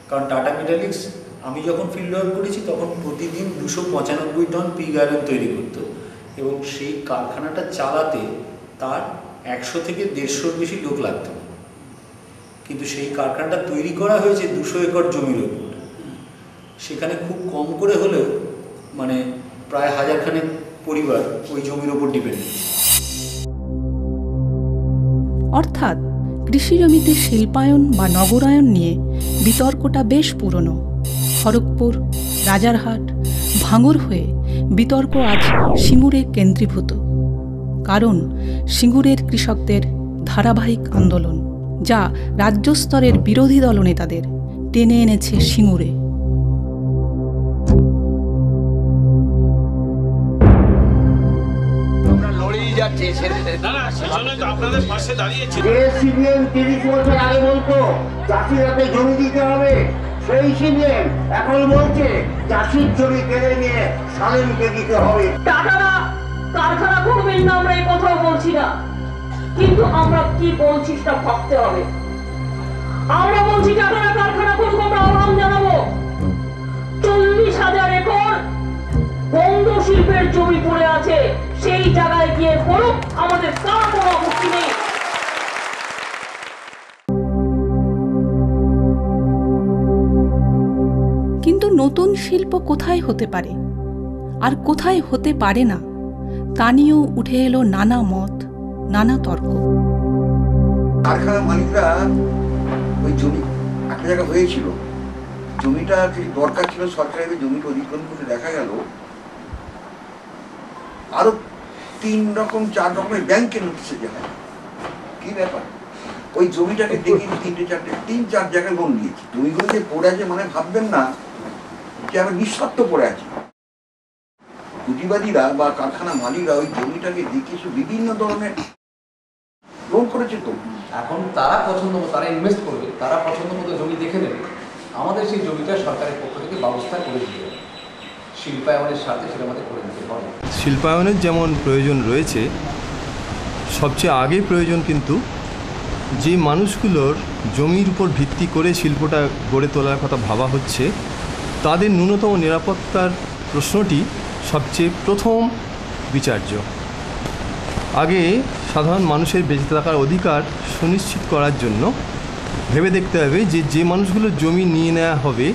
কারণ টাটা মেটালিক্স আমি যখন ফিল্ড ওয়ার্ক করেছি তখন প্রতিদিন 295 টন পিগ আয়রন তৈরি করতো এবং সেই কারখানাটা চালাতে তার 100 থেকে 150 বেশি লোক লাগতো, কিন্তু সেই কারখানাটা তৈরি করা হয়েছে 200 একর জমির উপর। সেখানে খুব কম করে হলেও মানে প্রায় 1000 খানেক পরিবার ওই জমির উপর ডিপেন্ডেন্ট।
অর্থাৎ কৃষি জমিতে শিল্পায়ন বা নগরায়ন নিয়ে বিতর্কটা বেশ পুরনো। খড়গপুর, রাজারহাট, ভাঙড় হয়ে বিতর্ক আজ সিঙ্গুরে কেন্দ্রীভূত, কারণ সিঙ্গুরের কৃষকদের ধারাবাহিক আন্দোলন যা রাজ্য স্তরের বিরোধী দলনেতাদের টেনে এনেছে সিঙ্গুরে।
জমি দিতে হবে, সেই সিপিএম এখন বলছে চাষির জমি কেড়ে নিয়ে সালেমকে দিতে হবে।
টাটারা কারখানা করবেন না, আমরা এই কথাও বলছি না, কিন্তু আমরা কি বলছি সেটা ভাবতে হবে। আমরা বলছি টাটারা কারখানা করবো, আমরা আহ্বান জানাবো 40,000 একর বঙ্গ শিল্পের জমি পড়ে আছে, সেই জায়গায় গিয়ে করুক, আমাদের কার কোনো আপত্তি নেই।
কিন্তু নতুন শিল্প কোথায় হতে পারে আর কোথায় হতে পারে না তা নিয়েও উঠে এলো নানা মত, নানা তর্ক।
কারখানা মালিকরা ওই জমি একটা জায়গা হয়েছিল, জমিটা দরকার ছিল সরকারের, জমিটা অধিগ্রহণ করে দেখা গেল আরো 3 রকম 4 রকমের ব্যাংকের নোটিশে যায়। কি ব্যাপার? ওই জমিটাকে দেখি 3-4 জায়গায় লোন দিয়েছি। জমিগুলো যে পড়ে আছে মানে ভাববেন না যে আমরা নিঃস্বার্থ পড়ে আছি। পুঁজিবাদীরা বা কারখানা মালিকরা ওই জমিটাকে দেখে বিভিন্ন ধরনের লোন করেছে। তো
এখন তারা পছন্দ মতো তারা ইনভেস্ট করবে, তারা পছন্দ মতো জমি দেখে নেবে, আমাদের সেই জমিটা সরকারের পক্ষ থেকে ব্যবস্থা করে দিবে, শিল্পায়নের স্বার্থে সেটা আমাদের করে দিতে হবে।
শিল্পায়নের যেমন প্রয়োজন রয়েছে, সবচেয়ে আগে প্রয়োজন কিন্তু যে মানুষগুলোর জমির উপর ভিত্তি করে শিল্পটা গড়ে তোলার কথা ভাবা হচ্ছে তাদের ন্যূনতম নিরাপত্তার প্রশ্নটি সবচেয়ে প্রথম বিচার্য। আগে সাধারণ মানুষের বেঁচে থাকার অধিকার সুনিশ্চিত করার জন্য ভেবে দেখতে হবে যে যে মানুষগুলোর জমি নিয়ে নেওয়া হবে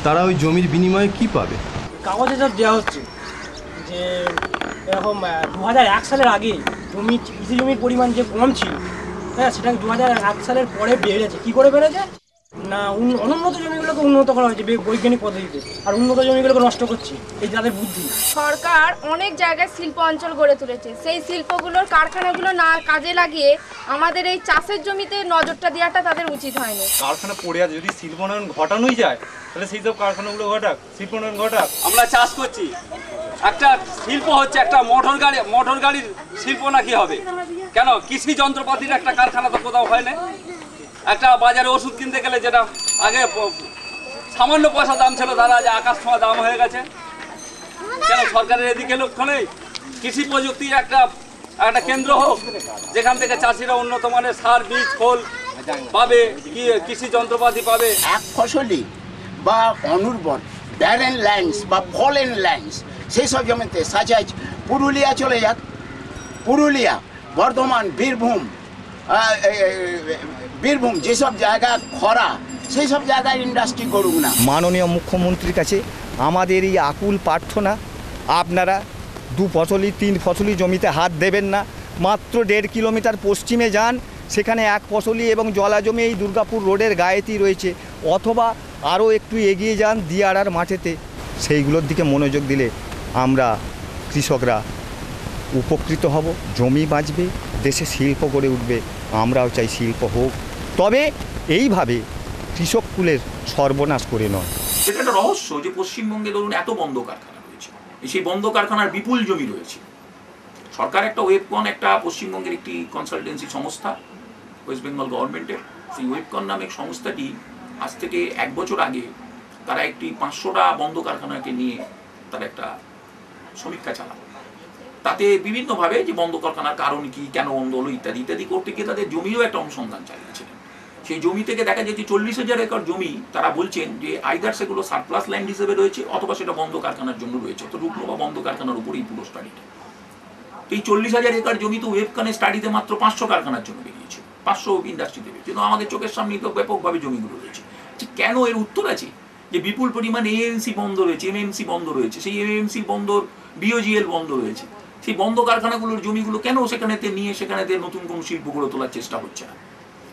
তারা ওই জমির বিনিময়ে কী পাবে।
কাগজে যা দেওয়া হচ্ছে যে এরকম 2001 সালের আগে কৃষি জমির পরিমাণ যে কম ছিল, হ্যাঁ, সেটা 2001 সালের পরে বেড়েছে। কী করে বেড়েছে না, অনুন্নত জমিগুলোকে উন্নত করা হয়েছে বৈজ্ঞানিক পদ্ধতিতে, আর উন্নত জমিগুলোকে নষ্ট করছে এই যাদের বুদ্ধি।
সরকার অনেক জায়গায় শিল্প অঞ্চল গড়ে তুলেছে, সেই শিল্পগুলোর কারখানাগুলো না কাজে লাগিয়ে আমাদের এই চাষের জমিতে নজরটা দেওয়াটা তাদের উচিত হয়নি।
কারখানা পড়ে আছে, যদি শিল্পোন্নয়ন ঘটানোই যায় তাহলে সেই সব কারখানাগুলো ঘটাক, শিল্পোন্নয়ন ঘটাক।
আমরা চাষ করছি, একটা শিল্প হচ্ছে একটা মোটর গাড়ির শিল্প নাকি হবে কেন? কৃষি যন্ত্রপাতির একটা কারখানা তো কোথাও হয় না। একটা বাজারে ওষুধ কিনতে গেলে যেটা আগে সামান্য পয়সা দাম ছিল তারা আজ আকাশ ছোঁয়া দাম হয়ে গেছে। কেন সরকারের এদিকে লক্ষ্য নেই? কৃষি প্রযুক্তির একটা একটা কেন্দ্র হোক, যেখান থেকে চাষিরা উন্নত মানের সার, বীজ, খোল পাবে, কৃষি যন্ত্রপাতি পাবে।
এক ফসলি বা অনুর্বর ব্যারেন ল্যান্ডস বা ফলেন ল্যান্ডস সেই সব জমিতে সাজাজ পুরুলিয়া চলে যাক, পুরুলিয়া, বর্ধমান, বীরভূম যেসব জায়গা খরা সেই সব জায়গায় ইন্ডাস্ট্রি করুক না।
মাননীয় মুখ্যমন্ত্রীর কাছে আমাদের এই আকুল প্রার্থনা, আপনারা 2 ফসলি 3 ফসলি জমিতে হাত দেবেন না, মাত্র 1.5 কিলোমিটার পশ্চিমে যান, সেখানে 1 ফসলি এবং জলা জমি এই দুর্গাপুর রোডের গায়েতেই রয়েছে, অথবা আরও একটু এগিয়ে যান দিয়াড়ার মাঠেতে, সেইগুলোর দিকে মনোযোগ দিলে আমরা কৃষকরা উপকৃত হব, জমি বাঁচবে, দেশে শিল্প গড়ে উঠবে। আমরাও চাই শিল্প হোক, তবে এইভাবে কৃষককুলের সর্বনাশ করে নয়।
সেটা একটা রহস্য যে পশ্চিমবঙ্গে ধরুন এত বন্ধ কারখানা রয়েছে, সেই বন্ধ কারখানার বিপুল জমি রয়েছে। সরকার একটা ওয়েবকন, একটা পশ্চিমবঙ্গের একটি কনসালটেন্সি সংস্থা ওয়েস্ট বেঙ্গল গভর্নমেন্টের, সেই ওয়েবকন নামক সংস্থাটি আজ থেকে 1 বছর আগে তারা একটি 500টা বন্ধ কারখানাকে নিয়ে তারা একটা সমীক্ষা চালায়। তাতে বিভিন্নভাবে যে বন্ধ কারখানার কারণ কি, কেন বন্ধ হলো ইত্যাদি ইত্যাদি করতে গিয়ে তাদের জমিও একটা অনুসন্ধান চালিয়েছিলেন। সেই জমি থেকে দেখা যায় যে 40,000 একর জমি তারা বলছেন যে আইদার সেগুলো সারপ্লাস ল্যান্ড হিসেবে রয়েছে, অথবা সেটা বন্ধ কারখানার জন্য রয়েছে, অত রুগ্ন বা বন্ধ কারখানার উপরেই পুরো স্টাডিটা। এই 40,000 একর জমি তো ওয়েবকানের স্টাডিতে মাত্র 500 কারখানার জন্য বেরিয়েছে, 500 ইন্ডাস্ট্রি দেবে, কিন্তু আমাদের চোখের সামনেই তো ব্যাপকভাবে জমিগুলো রয়েছে। কেন? এর উত্তর আছে যে বিপুল পরিমাণ এএমসি বন্ধ রয়েছে, এমএমসি বন্ধ রয়েছে, সেই এমএমসি বন্দর, বিওজিএল বন্ধ রয়েছে। সেই বন্ধ কারখানাগুলোর জমিগুলো কেন সেখানেতে নিয়ে সেখানেতে নতুন কোনো শিল্প গড়ে তোলার চেষ্টা হচ্ছে না?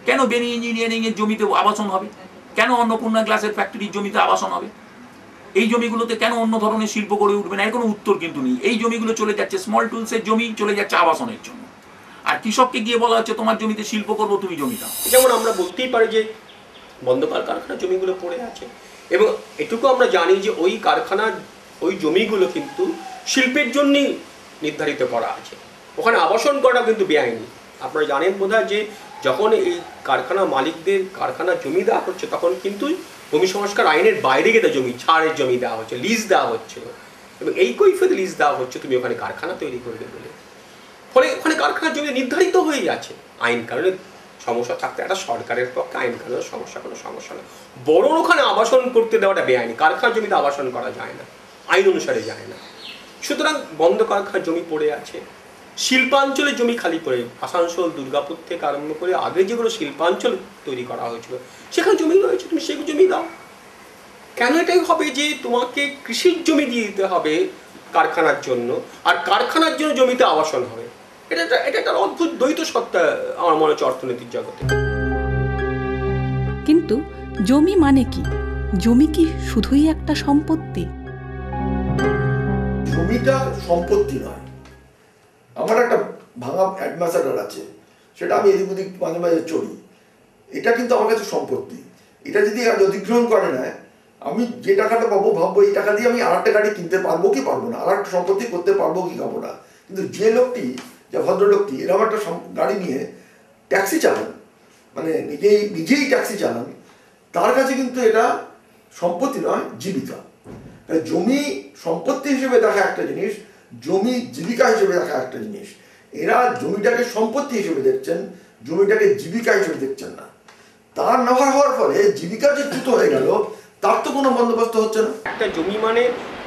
কেন বেনি ইঞ্জিনিয়ারিং এর জমিতে আবাসন হবে? কেন অন্নপূর্ণা গ্লাসের ফ্যাক্টরির জমিতে আবাসন হবে? এই জমিগুলোতে কেন অন্য ধরনের শিল্প গড়ে উঠবে না? এর কোনো উত্তর কিন্তু নেই। এই জমিগুলো চলে যাচ্ছে স্মল টুলসের জমি, চলে যাচ্ছে আবাসনের জন্য, আর কৃষককে গিয়ে বলা হচ্ছে তোমার জমিতে শিল্প করবো, তুমি জমি দাও।
যেমন আমরা বলতেই পারি যে বন্ধকার কারখানার জমিগুলো পড়ে আছে, এবং এটুকু আমরা জানি যে ওই কারখানার ওই জমিগুলো কিন্তু শিল্পের জন্যই নির্ধারিত করা আছে, ওখানে আবাসন করা কিন্তু বেআইনি। আপনারা জানেন বোধহয় যে যখন এই কারখানা মালিকদের কারখানার জমি দেওয়া হচ্ছে, তখন কিন্তু ভূমি সংস্কার আইনের বাইরে গিয়ে জমি ছাড়ের জমি দেওয়া হচ্ছে, লিজ দেওয়া হচ্ছে, এবং এই কৈফিয়তে লিজ দেওয়া হচ্ছে তুমি ওখানে কারখানা তৈরি করবে বলে। ফলে ওখানে কারখানার জমি নির্ধারিত হয়ে আছে। আইন কারণে সমস্যা থাকতে একটা সরকারের পক্ষে আইন কারণের সমস্যা কোনো সমস্যা না, বরং ওখানে আবাসন করতে দেওয়াটা বেআইনি। কারখানার জমিতে আবাসন করা যায় না, আইন অনুসারে যায় না। সুতরাং বন্ধ কারখানার জমি পড়ে আছে, শিল্পাঞ্চলের জমি খালি পড়ে, আসানসোল, দুর্গাপুর থেকে আরম্ভ করে আগে যেগুলো শিল্পাঞ্চল তৈরি করা হয়েছিল সেখানে জমি রয়েছে, তুমি সেই জমি দাও। কেন এটাই হবে যে তোমাকে কৃষির জমি দিয়ে দিতে হবে কারখানার জন্য, আর কারখানার জন্য জমিতে আবাসন হবে? এটা একটা অদ্ভুত দ্বৈত সত্তা আমার মনে হচ্ছে অর্থনৈতিক জগতে।
কিন্তু জমি মানে কি? জমি কি শুধুই একটা সম্পত্তি?
জমিটা সম্পত্তি নয়। আমার একটা ভাঙা অ্যাডমাসাডার আছে, সেটা আমি এদিক ওদিক মাঝে মাঝে চড়ি, এটা কিন্তু আমার কাছে সম্পত্তি। এটা যদি অধিগ্রহণ করে নেয়, আমি যে টাকাটা পাবো ভাববো এই টাকা দিয়ে আমি আর একটা গাড়ি কিনতে পারবো কি পারবো না, আর একটা সম্পত্তি করতে পারবো কি পাবো না। কিন্তু যে লোকটি, যে ভদ্রলোকটি এরকম একটা গাড়ি নিয়ে ট্যাক্সি চালান, মানে নিজেই ট্যাক্সি চালান, তার কাছে কিন্তু এটা সম্পত্তি নয়, জীবিকা। তাই জমি সম্পত্তি হিসেবে দেখা একটা জিনিস, জমি জীবিকা হিসেবে দেখা একটা জিনিস। এরা জমিটাকে সম্পত্তি হিসেবে দেখছেন, জমিটাকে জীবিকা হিসেবে দেখছেন না। তার নাফা হওয়ার ফলে জীবিকা যে দ্রুত হয়ে গেল, তার তো কোনো বন্দোবস্ত হচ্ছে না।
একটা জমি মানে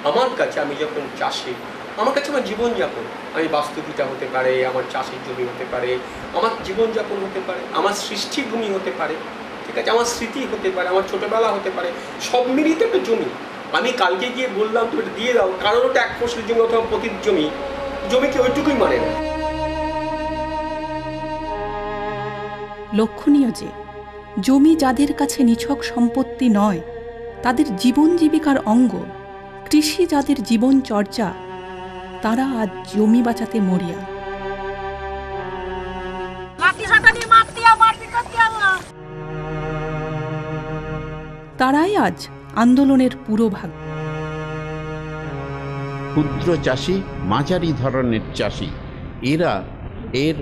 আমার কাছে, আমি যখন চাষি, আমার কাছে আমার জীবনযাপন, আমি বাস্তুপিতা হতে পারে, আমার চাষের জমি হতে পারে, আমার জীবনযাপন হতে পারে, আমার সৃষ্টি ভূমি হতে পারে, ঠিক আছে, আমার স্মৃতি হতে পারে, আমার ছোটবেলা হতে পারে, সব মিলিয়ে একটা জমি। আমি কালকে গিয়ে বললাম তুমি এটা দিয়ে দাও, কারণ ওটা 1 ফসলি জমি অথবা পতিত জমি, জমিকে ওইটুকুই মানে না।
লক্ষণীয় যে জমি যাদের কাছে নিছক সম্পত্তি নয়, তাদের জীবন জীবিকার অঙ্গ, কৃষি যাদের জীবন চর্চা, তারা আজ জমি বাঁচাতে মরিয়া। তারাই আজ আন্দোলনের পুরোভাগ।
ক্ষুদ্র চাষি, মাঝারি ধরনের চাষি, এরা এর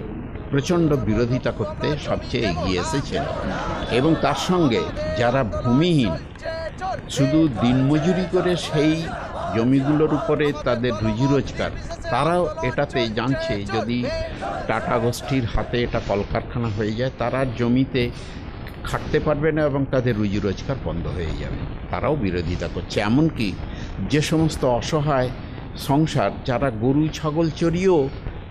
প্রচণ্ড বিরোধিতা করতে সবচেয়ে এগিয়ে এসেছেন, এবং তার সঙ্গে যারা ভূমিহীন, শুধু দিনমজুরি করে সেই জমিগুলোর উপরে তাদের রুজি রোজগার, তারাও এটাতে জানছে যদি টাটা গোষ্ঠীর হাতে এটা কলকারখানা হয়ে যায় তারা জমিতে খাটতে পারবে না এবং তাদের রুজি রোজগার বন্ধ হয়ে যাবে। তারাও বিরোধিতা করছে। এমনকি যে সমস্ত অসহায় সংসার যারা গরু ছাগল চড়িয়েও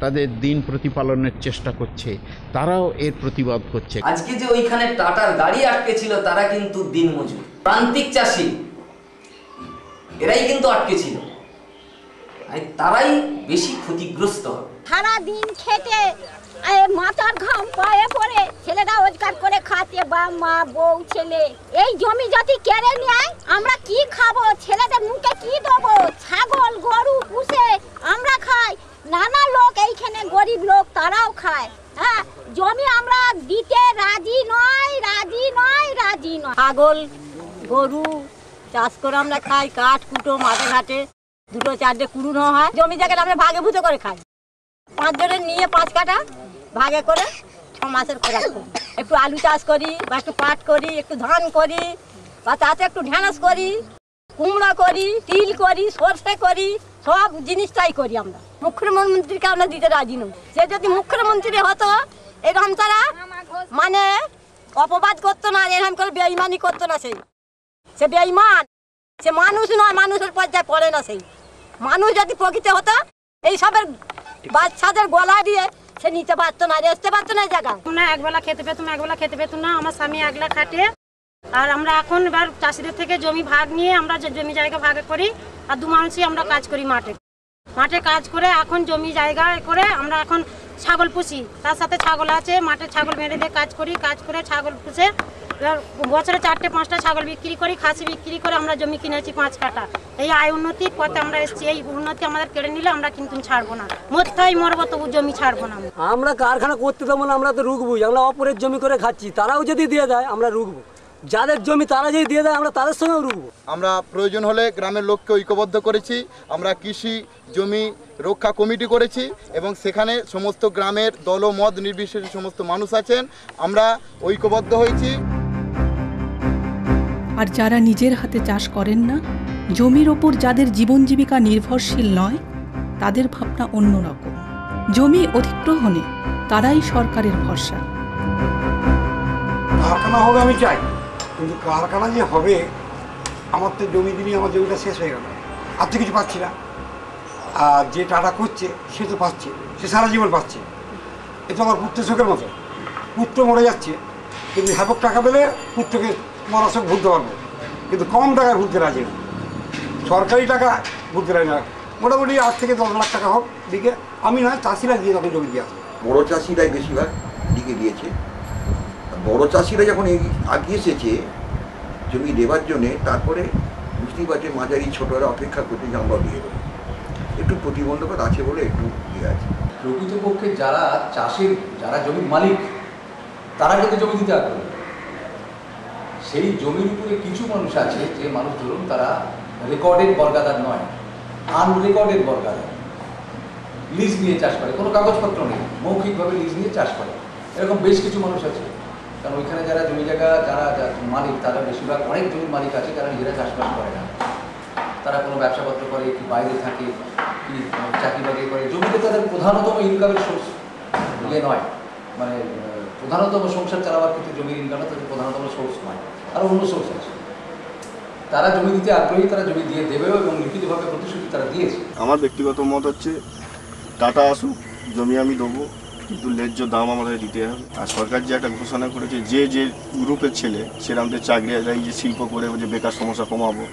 তাদের দিন প্রতিপালনের চেষ্টা করছে, তারাও এর প্রতিবাদ করছে।
আজকে যে ওইখানে টাটার গাড়ি আটকে ছিল তারা কিন্তু দিনমজুর, প্রান্তিক চাষি, এরাই কিন্তু আটকে ছিল, তারাই বেশি ক্ষতিগ্রস্ত হবে।
সারাদিন খেটে মাথার ঘাম পায়ে পড়ে ছেলেরা রোজগার করে খাচ্ছে, বা মা বউ ছেলে। এই জমি যদি কেড়ে নেয় আমরা কি খাবো? ছেলেদের মুখে কি দেবো? ছাগল গরু পুষে আমরা খাই, নানা লোক এইখানে গরিব লোক তারাও খায়। হ্যাঁ, জমি আমরা দিতে রাজি নয়, রাজি নয়, রাজি নয়। ছাগল গরু চাষ করে আমরা খাই, কাঠ কুটো মাঠে ঘাটে দুটো চারটে কুড়ুনো হয়। জমি জায়গাটা আমরা ভাগে ভূত করে খাই, 5 জনের নিয়ে 5 কাঠা ভাগে করে 6 মাসের খরচ করি। একটু আলু চাষ করি, বা একটু পাট করি, একটু ধান করি, বা তাতে একটু ঢেঁড়স করি, কুমড়া করি, তিল করি, সর্ষে করি, সব জিনিসটাই করি আমরা। মুখ্যমন্ত্রীকে আমরা দিতে রাজি নই। সে যদি মুখ্যমন্ত্রী হতো এরকম তারা মানে অপবাদ করতো না, এরকম করে বেঈমানি করতো না। সে বেঈমান, সে মানুষ নয়, মানুষের পর্যায়ে পড়ে না। সেই মানুষ যদি প্রকৃতি হতো এই সবের বাচ্চাদের গলা দিয়ে সে নিতে পারতো না, রেস্তে পারতো না। জায়গা
না, একবেলা খেতে পেতুম, একবেলা খেতে পেতুম না। আমার স্বামী একলা খাটে, আর আমরা এখন এবার চাষিদের থেকে জমি ভাগ নিয়ে আমরা জমি জায়গা ভাগ করি, আর 2 মানুষই আমরা কাজ করি মাঠে। মাঠে কাজ করে এখন জমি জায়গা করে আমরা এখন ছাগল পুষি, তার সাথে ছাগল আছে, মাঠে ছাগল মেরে দিয়ে কাজ করি, কাজ করে ছাগল পুষে বছরে 4-5টা ছাগল বিক্রি করি, খাসি বিক্রি করে আমরা জমি কিনেছি 5 কাঠা। এই আয় উন্নতির পথে আমরা এসেছি। এই উন্নতি আমাদের কেড়ে নিলে আমরা কিন্তু ছাড়বো না, মরতেই মরবো, তবু জমি ছাড়বো না।
আমরা কারখানা করতে দেবো না, আমরা তো রুখবই। আমরা অপরের জমি করে খাচ্ছি, তারাও যদি দিয়ে দেয় আমরা রুখবো। যাদের জমি তারা যদি দিয়ে দেয় আমরা তাদের সঙ্গেও রুখবো।
আমরা প্রয়োজন হলে গ্রামের লোককে ঐক্যবদ্ধ করেছি, আমরা কৃষি জমি রক্ষা কমিটি করেছি এবং সেখানে সমস্ত গ্রামের দল ও মত নির্বিশেষে সমস্ত মানুষ আছেন, আমরা ঐক্যবদ্ধ হয়েছি।
আর যারা নিজের হাতে চাষ করেন না, জমির ওপর যাদের জীবন জীবিকা নির্ভরশীল নয়, তাদের ভাবনা অন্যরকম। জমি অধিগ্রহণে তারাই সরকারের ভরসা।
কারখানা হবে আমি চাই, কিন্তু কারখানা যে হবে, আমার তো জমি দিনই আমার জমিটা শেষ হয়ে গেল, আর তো কিছু পাচ্ছি না। আর যে টাটা করছে সে তো পাচ্ছে, সে সারা জীবন পাচ্ছে। এ তো আমার পুত্র শোকের মতো, পুত্র মরে যাচ্ছে, কিন্তু হ্যাপক টাকা পেলে পুত্রকে মরার শোক ভুলতে পারবো, কিন্তু কম টাকায় ভুলতে রাজি না। সরকারি টাকা ভুলতে রাজি না, মোটামুটি 8 থেকে 10 লাখ টাকা হোক দিকে, আমি না চাষিরা দিয়ে তখন জমি দিয়ে আসবো।
বড় চাষিরাই বেশিরভাগ দিকে দিয়েছে। বড় চাষিরা যখন আগিয়ে এসেছে জমি দেওয়ার জন্যে, তারপরে বুঝতেই পারছে মাঝারি ছোটরা অপেক্ষা করতে যে আমরা দিয়ে দেবো, একটু প্রতিবন্ধকতা আছে বলে একটু ইয়ে আছে।
প্রকৃতপক্ষে যারা চাষের, যারা জমির মালিক, তারা কিন্তু জমি দিতে আগ্রহী। সেই জমির উপরে কিছু মানুষ আছে, যে মানুষ ধরুন তারা রেকর্ডেড বর্গাদার নয়, আনরেকর্ডেড বর্গাদার, লিজ নিয়ে চাষ করে, কোনো কাগজপত্র নেই, মৌখিকভাবে লিজ নিয়ে চাষ করে। এরকম বেশ কিছু মানুষ আছে। কারণ ওইখানে যারা জমি জায়গা যারা মালিক, তারা বেশিরভাগ অনেক জমির মালিক আছে যারা নিজেরা চাষবাস করে না, তারা কোনো ব্যবসাপত্র করে, কি বাইরে থাকে, কি চাকরি বাকরি করে। জমিতে তাদের প্রধানতম ইনকামের সোর্স ইয়ে নয়, মানে প্রধানতম সংসার চালাবার ক্ষেত্রে জমির ইনকামটা তাদের প্রধানতম সোর্স নয়, আর অন্য সোর্স আছে। তারা জমি দিতে আগ্রহী, তারা জমি দিয়ে দেবেও এবং লিখিতভাবে প্রতিশ্রুতি তারা দিয়েছে।
আমার ব্যক্তিগত মত হচ্ছে টাটা আসুক, জমি আমি দেবো, কিন্তু ন্যায্য দাম আমাদের দিতে হবে। আর সরকার যে একটা ঘোষণা করেছে যে যে গ্রুপের ছেলে সেরকমদের চাকরি, এই যে শিল্প করে যে বেকার সমস্যা কমাবো,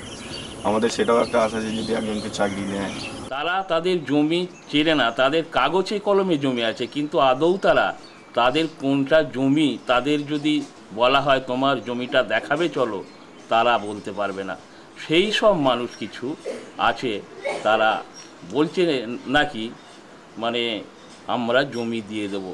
আমাদের সেটাও একটা আশা আছে যদি একজনকে চাকরি নেয়।
তারা তাদের জমি চেনে না, তাদের কাগজে কলমে জমি আছে, কিন্তু আদৌ তারা তাদের কোনটা জমি, তাদের যদি বলা হয় তোমার জমিটা দেখাবে চলো, তারা বলতে পারবে না। সেই সব মানুষ কিছু আছে, তারা বলছে নাকি মানে আমরা জমি দিয়ে দেব।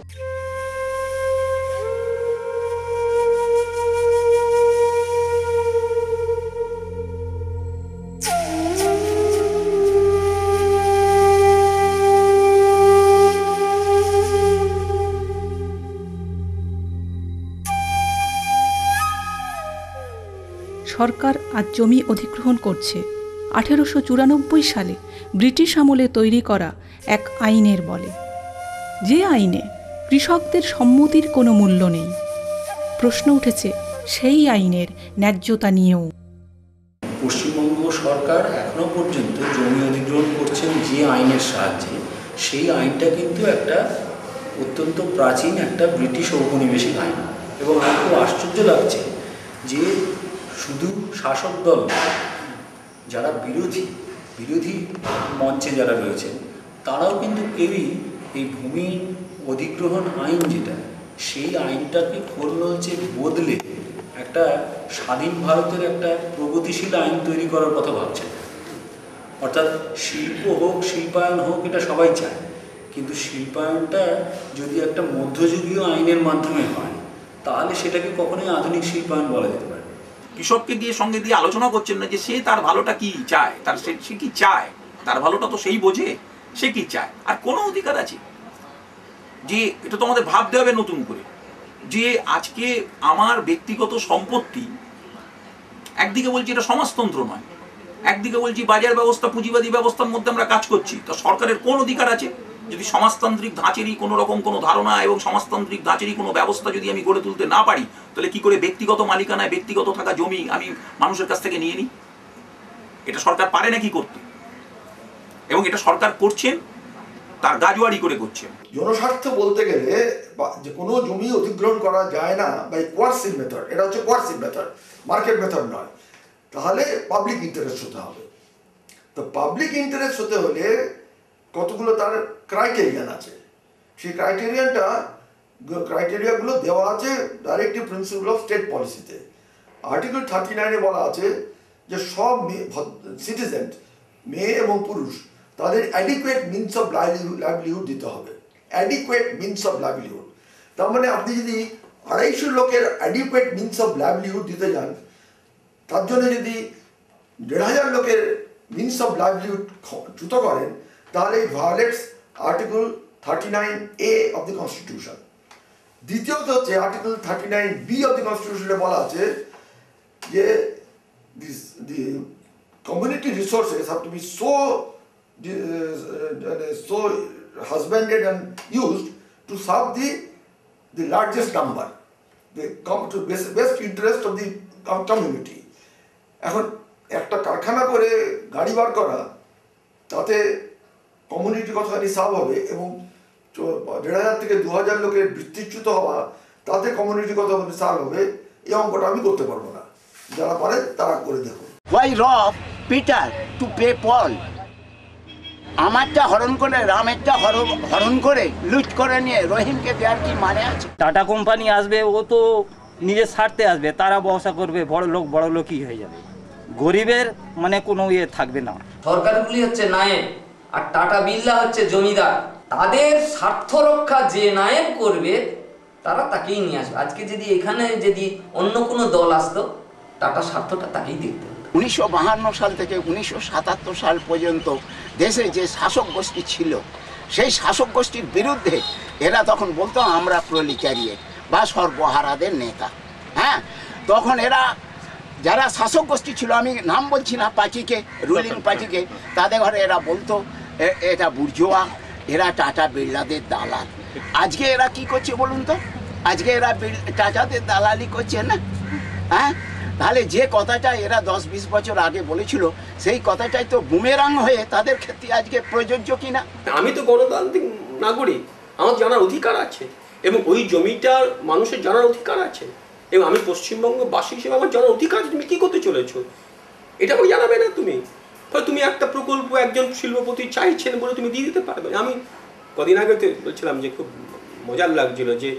সরকার আজ জমি অধিগ্রহণ করছে, 1894 সালে ব্রিটিশ আমলে তৈরি করা এক আইনের বলে, যে আইনে কৃষকদের সম্মতির কোনো মূল্য নেই। প্রশ্ন উঠেছে সেই আইনের ন্যায্যতা নিয়েও।
পশ্চিমবঙ্গ সরকার এখনো পর্যন্ত জমি অধিগ্রহণ করছেন যে আইনের সাহায্যে, সেই আইনটা কিন্তু একটা অত্যন্ত প্রাচীন একটা ব্রিটিশ ঔপনিবেশিক আইন। এবং আমার খুব আশ্চর্য লাগছে যে শুধু শাসক দল, যারা বিরোধী মঞ্চে যারা রয়েছেন, তারাও কিন্তু কেউই এই ভূমি অধিগ্রহণ আইন যেটা, সেই আইনটাকে খোলনলচে বদলে একটা স্বাধীন ভারতের একটা প্রগতিশীল আইন তৈরি করার কথা ভাবছেন। অর্থাৎ শিল্প হোক, শিল্পায়ন হোক, এটা সবাই চায়, কিন্তু শিল্পায়নটা যদি একটা মধ্যযুগীয় আইনের মাধ্যমে হয়, তাহলে সেটাকে কখনোই আধুনিক শিল্পায়ন বলা যেতে পারে।
কৃষককে দিয়ে সঙ্গে দিয়ে আলোচনা করছেন না যে সে তার ভালোটা কি চায়, সে কি চায়, তার ভালোটা তো সেই বোঝে, সে কি চায়। আর কোনো অধিকার আছে যে এটা তো আমাদের ভাবতে হবে নতুন করে, যে আজকে আমার ব্যক্তিগত সম্পত্তি, একদিকে বলছি এটা সমাজতন্ত্র নয়, একদিকে বলছি বাজার ব্যবস্থা, পুঁজিবাদী ব্যবস্থার মধ্যে আমরা কাজ করছি, তো সরকারের কোন অধিকার আছে যদি সমাজতান্ত্রিক ধাঁচেরই কোনো রকম কোনো ধারণা এবং সমাজতান্ত্রিক ধাঁচেরই কোনো ব্যবস্থা যদি আমি গড়ে তুলতে না পারি, তাহলে কি করে ব্যক্তিগত মালিকানায় ব্যক্তিগত থাকা জমি আমি মানুষের কাছ থেকে নিয়ে নিই? এটা সরকার পারে নাকি করতে? এবং এটা সরকার করছেন, তার গাজুয়ারি করে করছেন।
জনস্বার্থ বলতে গেলে যে কোনো জমি অধিগ্রহণ করা যায় না বাই কোয়ার্সিভ মেথড, এটা হচ্ছে কোয়ার্সিভ মেথড, মার্কেট মেথড নয়, তাহলে পাবলিক ইন্টারেস্ট হতে হবে। তো পাবলিক ইন্টারেস্ট হতে হলে কতগুলো তার ক্রাইটেরিয়ান আছে, সেই ক্রাইটেরিয়াগুলো দেওয়া আছে ডাইরেক্টিভ প্রিন্সিপাল অফ স্টেট পলিসিতে। আর্টিকেল 39-এ বলা আছে যে সব সিটিজেন, মেয়ে এবং পুরুষ, তাদের অ্যাডিকুয়েট মিনস অফ লাইভলিহুড দিতে হবে। অ্যাডিকুয়েট মিনস অফ লাইভলিহুড, তার মানে আপনি যদি 250 লোকের অ্যাডিকুয়েট মিনস অফ লাইভলিহুড দিতে যান, তার জন্য যদি 1,500 লোকের মিনস অফ লাইভলিহুড চ্যুত করেন, তাহলে it violates article 39A of the constitution. দ্বিতীয়ত হচ্ছে আর্টিকেল 39B অফ দ্য কনস্টিটিউশনে বলা আছে যে the community resources have to be so husbanded and used to serve the largest number, they come to best interest of the community. এখন একটা কারখানা করে গাড়ি বার করা, তাতে কমিউনিটি কতখানি সার্ভ হবে, এবং 1,500 থেকে 2,000 লোকের বৃত্তিচ্যুত হওয়া, তাতে কমিউনিটি কতখানি সার্ভ হবে, এই অঙ্কটা আমি করতে পারবো না। যারা পারেন তারা করে দেখুন।
Why rob Peter to pay Paul? আমারটা হরণ করে রামেরটা হরণ করে লুট করে নিয়ে রহিমকে দেওয়ার কি মানে আছে?
টাটা কোম্পানি আসবে, ও তো নিজের স্বার্থে আসবে, তারা ব্যবসা করবে, বড় লোকই হয়ে যাবে, গরিবের মানে কোনো ইয়ে থাকবে না।
সরকারগুলি হচ্ছে নায়েব আর টাটা বিড়লা হচ্ছে জমিদার, তাদের স্বার্থ রক্ষা যে নায়েব করবে তারা তাকেই নিয়ে আসবে। আজকে যদি এখানে যদি অন্য কোনো দল আসতো, টাটা স্বার্থটা তাকেই দেখতে।
1952 সাল থেকে 1977 সাল পর্যন্ত দেশে যে শাসক গোষ্ঠী ছিল, সেই শাসক গোষ্ঠীর বিরুদ্ধে এরা তখন বলতো আমরা প্রলিটারিয়েট বা সর্বহারাদের নেতা। হ্যাঁ, তখন এরা যারা শাসক গোষ্ঠী ছিল, আমি নাম বলছি না, পার্টিকে, রুলিং পার্টিকে, তাদের ঘরে এরা বলতো এটা বুর্জোয়া, এরা টাটা বিড়লাদের দালাল। আজকে এরা কি করছে বলুন তো? আজকে এরা টাটাদের দালালি করছে না? হ্যাঁ, তাহলে যে কথাটা এরা 10-20 বছর আগে বলেছিল, সেই কথাটাই তো বুমেরাং হয়ে তাদের ক্ষেত্রে আজকে প্রযোজ্য কিনা?
আমি তো গণতান্ত্রিক নাগরিক, আমার জানার অধিকার আছে, এবং ওই জমিটার মানুষের জানার অধিকার আছে, এবং আমি পশ্চিমবঙ্গবাসী হিসেবে আমার জানার অধিকার আছে। তুমি কী করতে চলেছো এটা আমাকে জানাবে না তুমি? তুমি একটা প্রকল্প একজন শিল্পপতি চাইছেন বলে তুমি দিয়ে দিতে পারবে। আমি কদিন আগে বলছিলাম যে খুব মজার লাগছিল যে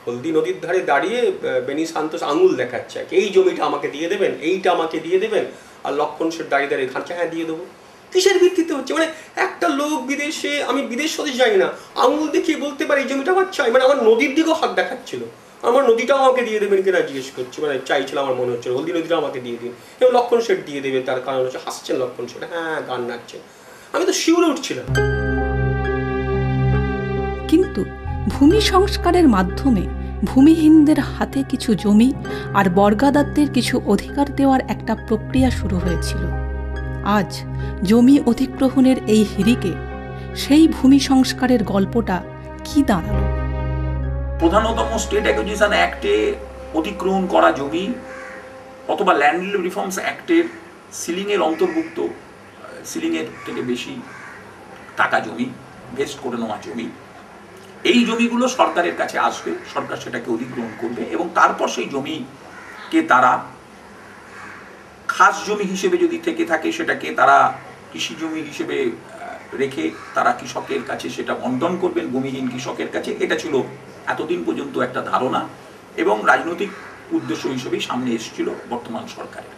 হলদি নদীর ধারে দাঁড়িয়ে বেনি সান্তোষ আঙুল দেখাচ্ছে, এই জমিটা আমাকে দিয়ে দেবেন, এইটা আমাকে দিয়ে দেবেন, আর লক্ষণ সের দাঁড়িয়ে দাঁড়িয়ে খাঁচা, হ্যাঁ দিয়ে দেবো। কিসের ভিত্তিতে হচ্ছে? মানে একটা লোক বিদেশে, আমি বিদেশ সদস্য যাই না, আঙুল দেখিয়ে বলতে পারি এই জমিটা আমার চাই, মানে আমার নদীর দিকেও হাত দেখাচ্ছিল, আমার নদীটাও আমাকে দিয়ে দেবেন কিনা জিজ্ঞেস করছি, মানে চাইছিল, আমার মনে হচ্ছে হলদি নদীটা আমাকে দিয়ে দিন, এবং লক্ষণ সেট দিয়ে দেবে, তার কারণ হচ্ছে হাসছেন লক্ষণ সেট, হ্যাঁ গান নাচছেন। আমি তো শিউরে উঠছিলাম।
কিন্তু ভূমি সংস্কারের মাধ্যমে ভূমিহীনদের হাতে কিছু জমি আর বর্গাদারদের কিছু অধিকার দেওয়ার একটা প্রক্রিয়া শুরু হয়েছিল। আজ জমি অধিগ্রহণের এই হিড়িকে সেই ভূমি সংস্কারের গল্পটা কি দাঁড়ালো?
প্রধানতম স্টেট অ্যাকুইজিশন অ্যাক্টে অধিগ্রহণ করা জমি অথবা ল্যান্ড রিফর্মস অ্যাক্টের সিলিংয়ের অন্তর্ভুক্ত, সিলিংয়ের থেকে বেশি টাকা জমি, ভেস্ট করে নেওয়া জমি, এই জমিগুলো সরকারের কাছে আসবে, সরকার সেটাকে অধিগ্রহণ করবে এবং তারপর সেই জমিকে তারা খাস জমি হিসেবে যদি থেকে থাকে সেটাকে তারা কৃষি জমি হিসেবে রেখে তারা কৃষকের কাছে সেটা বন্টন করবেন, ভূমিহীন কৃষকের কাছে। এটা ছিল এতদিন পর্যন্ত একটা ধারণা এবং রাজনৈতিক উদ্দেশ্য হিসেবেই সামনে এসেছিল বর্তমান সরকারের।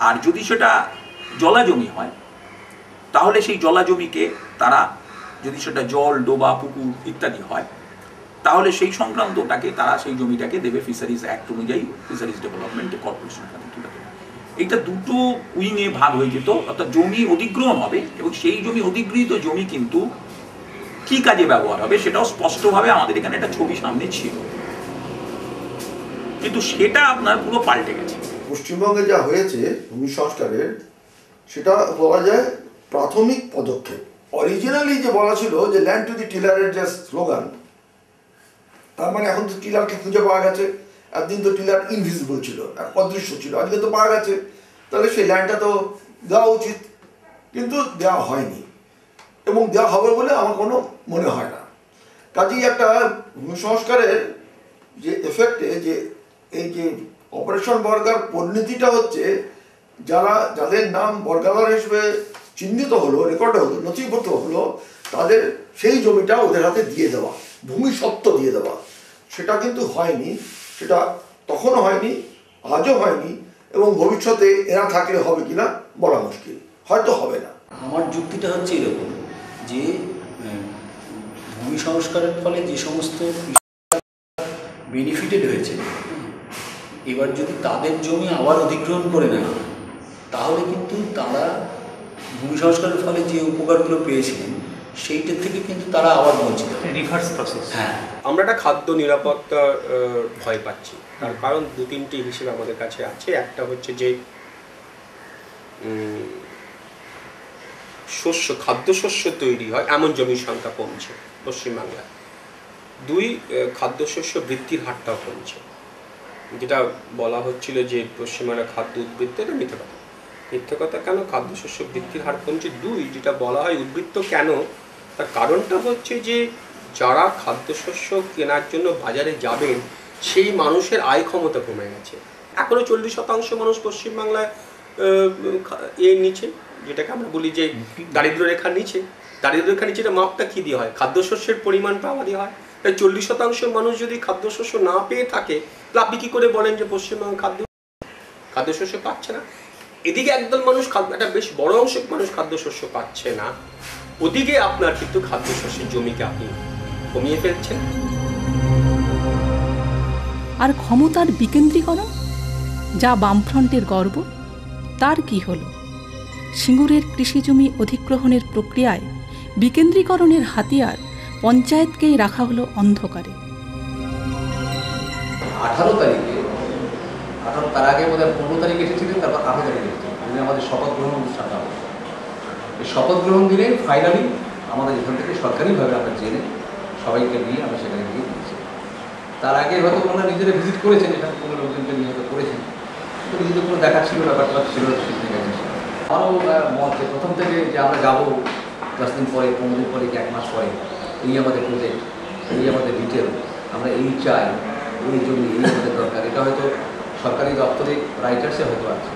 আর যদি সেটা জলা জমি হয় তাহলে সেই জলা জমিকে তারা, যদি সেটা জল, ডোবা, পুকুর ইত্যাদি হয়, তাহলে সেই সংক্রান্তটাকে তারা সেই জমিটাকে দেবে ফিশারিজ অ্যাক্ট অনুযায়ী, ফিশারিজ ডেভেলপমেন্ট কর্পোরেশন। এটা দুটো উইংয়ে ভাগ হয়ে যেত, অর্থাৎ জমি অধিগ্রহণ হবে এবং সেই জমি, অধিগৃহীত জমি কিন্তু কি কাজে ব্যবহার হবে সেটাও স্পষ্টভাবে আমাদের এখানে একটা ছবি সামনে ছিল, কিন্তু সেটা আপনার পুরো পাল্টে গেছে।
পশ্চিমবঙ্গে যা হয়েছে ভূমি সংস্কারের, সেটা বলা যায় প্রাথমিক পদক্ষেপ। অরিজিনালি যে বলা ছিল যে ল্যান্ড টু দি টিলারের যে স্লোগান, তার মানে এখন তো টিলারকে খুঁজে পাওয়া গেছে। একদিন তো টিলার ইনভিজিবল ছিল, অদৃশ্য ছিল, আজকে তো পাওয়া গেছে, তাহলে সেই ল্যান্ডটা তো দেওয়া উচিত, কিন্তু দেওয়া হয়নি এবং দেওয়া হবে বলে আমার কোনো মনে হয় না। কাজেই একটা ভূমি সংস্কারের যে এফেক্টে, যে এই যে অপারেশন বর্গার পরিণতিটা হচ্ছে, যাদের নাম বর্গাদার হিসেবে চিহ্নিত হলো, রেকর্ড হলো, নথিভুক্ত হলো, তাদের সেই জমিটা ওদের হাতে দিয়ে দেওয়া, ভূমি সত্ত্ব দিয়ে দেওয়া, সেটা কিন্তু হয়নি। সেটা তখনও হয়নি, আজও হয়নি এবং ভবিষ্যতে এরা থাকলে হবে কিনা বলা মুশকিল, হয়তো হবে না।
আমার যুক্তিটা হচ্ছে এরকম যে ভূমি সংস্কারের ফলে যে সমস্ত বেনিফিটেড হয়েছে, এবার যদি তাদের জমি আবার অধিগ্রহণ করে নেওয়া হয় তাহলে কিন্তু তারা ভূমি সংস্কারের ফলে যে উপকারগুলো পেয়েছিলেন সেইটার থেকে কিন্তু তারা আবার বঞ্চিত, রিভার্স প্রসেস। হ্যাঁ,
আমরা একটা খাদ্য নিরাপত্তার ভয় পাচ্ছি, তার কারণ দু তিনটি হিসেবে আমাদের কাছে আছে। একটা হচ্ছে যে খাদ্যশস্য তৈরি হয় এমন জমির সংখ্যা কমছে পশ্চিমবাংলায়। দুই, খাদ্যশস্য বৃদ্ধির হারটাও কমছে, যেটা বলা হচ্ছিল যে পশ্চিমবাংলার খাদ্য উদ্বৃত্ত, এটা মিথ্যে কথা। মিথ্যে কথা কেন? খাদ্যশস্য বৃদ্ধির হার কমছে। দুই, যেটা বলা হয় উদ্বৃত্ত কেন, তার কারণটা হচ্ছে যে যারা খাদ্যশস্য কেনার জন্য বাজারে যাবেন সেই মানুষের আয় ক্ষমতা কমে গেছে। এখনও 40% মানুষ পশ্চিমবাংলায় এর নিচে, যেটাকে আমরা বলি যে দারিদ্র রেখার নিচে। দারিদ্র রেখার নিচে মাপটা কী দিয়ে হয়? খাদ্যশস্যের পরিমাণ পাওয়া দিয়ে হয়। তাই 40% মানুষ যদি খাদ্যশস্য না পেয়ে থাকে, তাহলে আপনি কী করে বলেন যে পশ্চিমবঙ্গ খাদ্যশস্য পাচ্ছে না? এদিকে একদল মানুষ, একটা বেশ বড় অংশ মানুষ খাদ্যশস্য পাচ্ছে না, ওদিকে আপনার কিন্তু খাদ্যশস্যের জমিকে আপনি কমিয়ে ফেলছেন।
আর ক্ষমতার বিকেন্দ্রীকরণ, যা বামফ্রন্টের গর্ব, তার কি হলো? সিঙ্গুরের কৃষিজমি অধিগ্রহণের প্রক্রিয়ায় বিকেন্দ্রীকরণের হাতিয়ার পঞ্চায়েতকেই রাখা হলো অন্ধকারে।
18 তারিখে, তার আগে বোধ হয় 15 তারিখে এসেছিলেন, তারপর 18 তারিখে এসেছিলেন, আমাদের শপথ গ্রহণ অনুষ্ঠানটা হবে। এই শপথ গ্রহণ দিনে ফাইনালি আমাদের এখান থেকে সরকারিভাবে আমরা জেনে সবাইকে নিয়ে আমরা সেখানে গিয়ে দিয়েছি। তার আগে হয়তো ওনারা নিজেরা ভিজিট করেছেন, এখানে কোনো লোকজনকে নিয়ে হয়তো করেছেন, কিন্তু নিজেদের কোনো দেখা ছিল, ব্যাপারটা ছিল আমারও মত যে প্রথম থেকে যে আমরা যাবো 10 দিন পরে, 15 দিন পরে, 1 মাস পরে, এই আমাদের প্রজেক্ট, এই আমাদের ডিটেল, আমরা এই চাই, এই জমি, এই আমাদের দরকার, এটা হয়তো সরকারি দপ্তরে রাইটার্সে হয়তো আছে,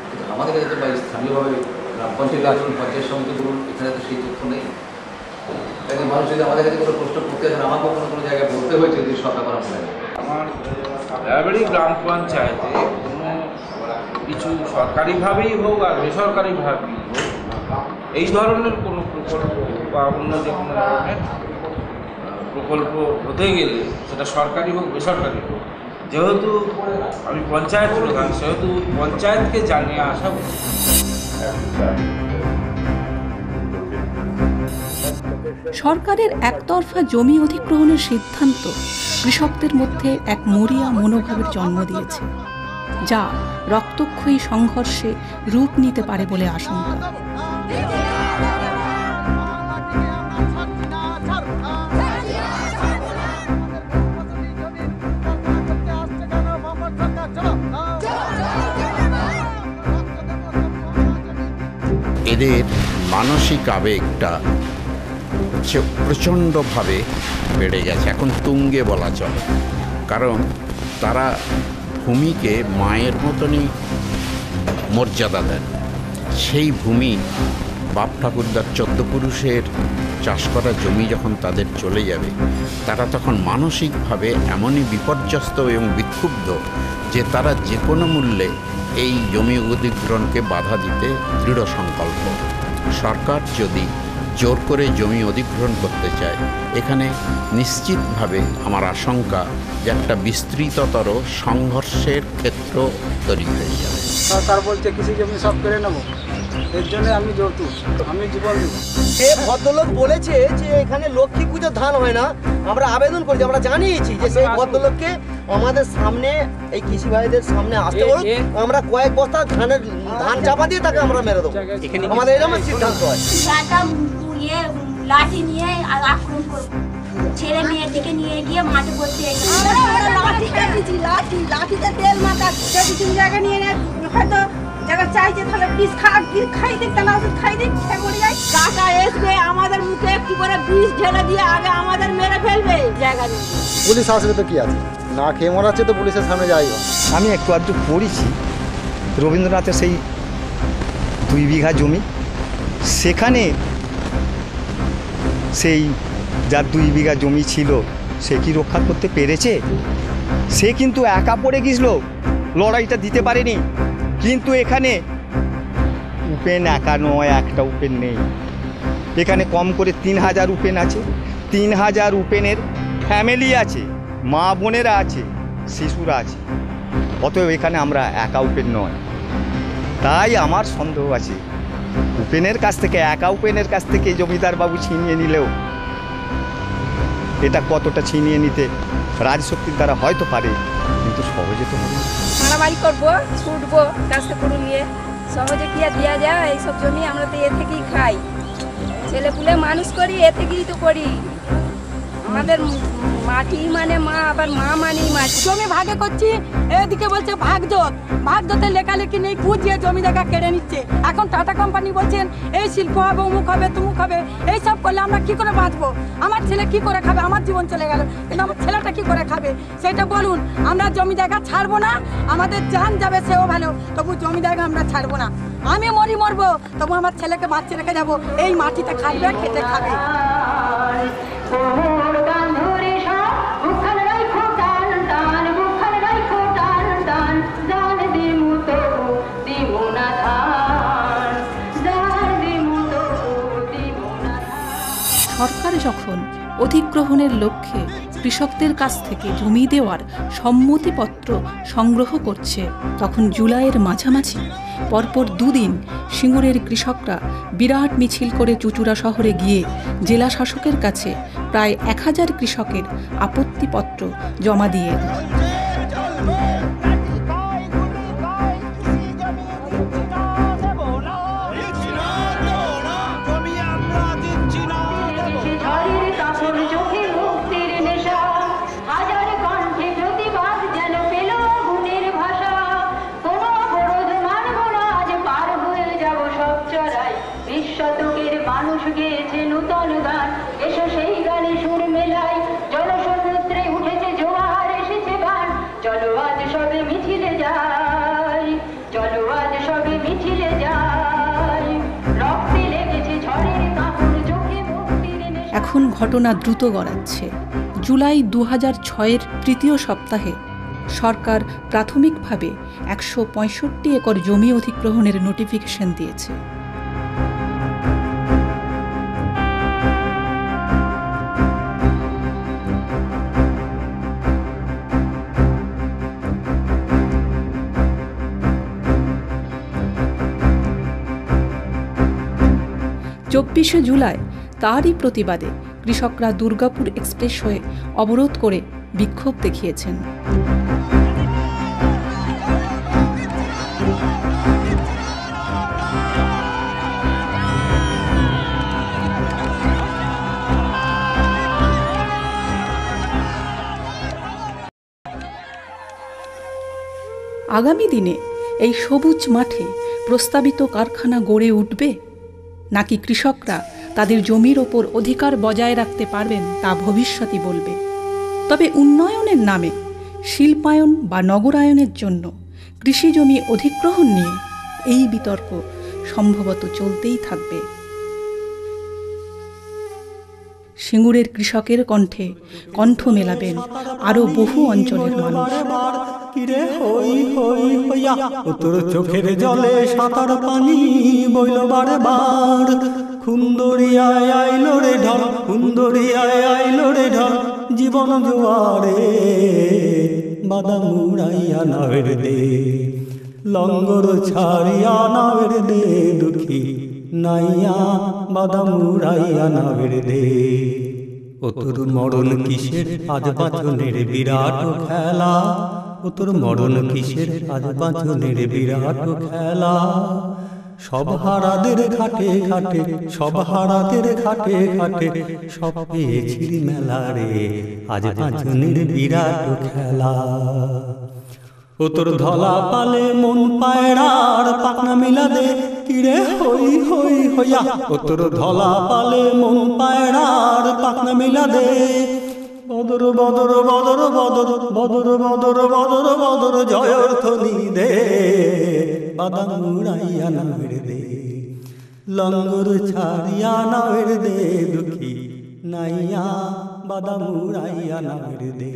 কিন্তু আমাদের কাছে বা স্থানীয়ভাবে গ্রাম পঞ্চায়েত আসুন, পঞ্চায়েত সমিতি বলুন, এখানে তো সেই তথ্য নেই। তাই মানুষ যদি আমাদের কাছে কোনো প্রশ্ন করতে আসেন, আমাকেও কোনো জায়গায় বলতে হয়েছে যে সরকার করা পড়ে যায়।
আমার রায়বাড়ি গ্রাম পঞ্চায়েতে কোনো কিছু সরকারিভাবেই হোক আর বেসরকারিভাবেই হোক এই ধরনের কোনো প্রকল্প বা অন্য যে কোনো ধরনের প্রকল্প হতে গেলে সেটা সরকারি হোক বেসরকারি হোক, যেহেতু আমি পঞ্চায়েত প্রধান, সেহেতু পঞ্চায়েতকে জানিয়ে আসা উচিত।
সরকারের একতরফা জমি অধিগ্রহণের সিদ্ধান্ত কৃষকদের মধ্যে এক মরিয়া মনোভাবের জন্ম দিয়েছে। যা রক্তক্ষয়ী সংঘর্ষে রূপ নিতে পারে বলে আশঙ্কা।
এদের মানসিক আবেগটা হচ্ছে প্রচণ্ডভাবে বেড়ে গেছে, এখন তুঙ্গে বলা চলে। কারণ তারা ভূমিকে মায়ের মতনই মর্যাদা দেন। সেই ভূমি বাপ ঠাকুরদার 14 পুরুষের চাষ করা জমি যখন তাদের চলে যাবে, তারা তখন মানসিকভাবে এমনই বিপর্যস্ত এবং বিক্ষুব্ধ যে তারা যে কোনো মূল্যে এই জমি অধিগ্রহণকে বাধা দিতে দৃঢ় সংকল্প। সরকার যদি জোর করে জমি অধিগ্রহণ করতে চায়, এখানে নিশ্চিতভাবে আমার আশঙ্কা যে একটা বিস্তৃততর সংঘর্ষের ক্ষেত্র তৈরি হয়ে যাবে।
সরকার বলছে কৃষি জমি সব কেড়ে নেবো, এর জন্য আমি যৌতুক, আমি জীবন দেব।
সে ভদ্রলোক বলেছে যে এখানে লক্ষ্মী পুজোর ধান হয় না, আমরা আবেদন করেছি, আমরা জানিয়েছি যে সেই ভদ্রলোককে আমাদের সামনে এই কৃষি ভাইদের সামনে আসতে বলুন, আমরা কয়েক বস্তা ধান চাপা দিয়ে তাকে আমরা মেরে দেবো। আমাদের এরকম সিদ্ধান্ত হয়।
লাঠি নিয়ে আক্রমণ করবো, ছেলে মেয়েটিকে নিয়ে গিয়ে মাঠে করতে লাঠিতে তেল মাথা কিছু জায়গা নিয়ে হয়তো জায়গা চাইছে, তাহলে বিষ খাই দিক, তাহলে ওষুধ খাই দিক, খেয়ে মরে যায়। কাকা এসবে আমাদের মুখে একটু করে বিষ ঢেলে দিয়ে আগে আমাদের মেরে ফেলবে জায়গা নিয়ে।
পুলিশ আসবে তো কি আছে, না খেয়ে মরাচ্ছে তো পুলিশের সামনে যাই।
আমি একটু আধটু পড়েছি রবীন্দ্রনাথের সেই 2 বিঘা জমি, সেখানে সেই যার 2 বিঘা জমি ছিল সে কি রক্ষা করতে পেরেছে? সে কিন্তু একা পড়ে গেছিল, লড়াইটা দিতে পারেনি। কিন্তু এখানে উপেন একা নয়, একটা উপেন নেই, এখানে কম করে 3000 উপেন আছে, 3000 উপেনের ফ্যামিলি আছে, মা বোনেরা আছে, শিশুরা আছে। অতএব এখানে আমরা একা উপেন নয়। তাই আমার সন্দেহ আছে উপেনের কাছ থেকে, একা উপেনের কাছ থেকে জমিদার বাবু ছিনিয়ে নিলেও এটা কতটা ছিনিয়ে নিতে রাজশক্তির দ্বারা হয়তো পারে, কিন্তু সহজে তো হবে না।
মারামারি করবো, ছুটবো কাজটা করে নিয়ে, সহজে কি আর দেওয়া যায়? এইসব জমি আমরা তো এ থেকেই খাই, ছেলেপুলে মানুষ করি, এ থেকেই তো করি। আমাদের মাটি মানে মা, আবার মা মানেই মাটি।
জমি ভাগে করছি, এদিকে বলছে ভাগজোত, ভাগজোতের লেখালেখি নেই, বুঝিয়ে জমি জায়গা কেড়ে নিচ্ছে। এখন টাটা কোম্পানি বলছেন এই শিল্প হবে, অমুক হবে, তুমুক হবে, এইসব করলে আমরা কি করে বাঁচবো? আমার ছেলে কি করে খাবে? আমার জীবন চলে গেল, কিন্তু আমার ছেলেটা কি করে খাবে সেটা বলুন। আমরা জমি জায়গা ছাড়বো না, আমাদের জান যাবে সেও ভালো, তবু জমি জায়গা আমরা ছাড়বো না। আমি মরবো, তবু আমার ছেলেকে বাচ্চা রেখে যাবো, এই মাটিতে খাবে, খেতে খাবে।
সরকার যখন অধিগ্রহণের লক্ষ্যে কৃষকদের কাছ থেকে জমি দেওয়ার সম্মতিপত্র সংগ্রহ করছে, তখন জুলাইয়ের মাঝামাঝি পরপর 2 দিন সিঙ্গুরের কৃষকরা বিরাট মিছিল করে চুঁচুড়া শহরে গিয়ে জেলা শাসকের কাছে প্রায় 1000 কৃষকের আপত্তিপত্র জমা দিয়ে এখন ঘটনা দ্রুত গড়াচ্ছে। জুলাই 2006-এর 3য় সপ্তাহে সরকার প্রাথমিকভাবে 165 একর জমি অধিগ্রহণের নোটিফিকেশন দিয়েছে। জুলাই তারই প্রতিবাদে কৃষকরা দুর্গাপুর এক্সপ্রেসওয়ে অবরোধ করে বিক্ষোভ দেখিয়েছেন। আগামী দিনে এই সবুজ মাঠে প্রস্তাবিত কারখানা গড়ে উঠবে, নাকি কৃষকরা তাদের জমির ওপর অধিকার বজায় রাখতে পারবেন তা ভবিষ্যতই বলবে। তবে উন্নয়নের নামে শিল্পায়ন বা নগরায়নের জন্য কৃষি জমি অধিগ্রহণ নিয়ে এই বিতর্ক সম্ভবত চলতেই থাকবে। সিঙ্গুরের কৃষকের কণ্ঠে কণ্ঠ মেলাবেন আরও বহু অঞ্চলের মানুষ।
কিরে হই হই হইয়া তোর চোখের জলে সাঁতার পানি বইল বারে বার, সুন্দরিয়ায় আইলো রে ঢল, সুন্দরিয়ায় আইলো রে ঢল, জীবন জোয়ারে বাদাম উড়াইয়া নাবের দে, লঙ্গর ছাড়িয়া নাবের দে, দুঃখী নাইয়া বাদাম উড়াইয়া নাবের দে। ও তোর মরণ কিসের আজ বাঁচনের বিরাট খেলা, ও তোর মরণ কিসের আজ বাঁচনের বিরাট খেলা, সব হারাদের ঘাটে ঘাটে, সব হারাদের ঘাটে ঘাটে, সব পেয়েছির মেলা রে আজ বাঁচনের বিরাট খেলা। ও তোর ধলা পালে মন পায়রার পাখনা মিলা দে, কিরে হই হই হইয়া ও তোর ধলা পালে মন পায়রার পাখনা মিলা দে, বদর বদর বদর বদর বদর বদর বদর বদর জয়ের ধ্বনি দে, বাদাম উড়াইয়া নামের দে, লঙ্গর ছাড়িয়া নামের দে, দুঃখী নাইয়া বাদাম উড়াইয়া নামের দে।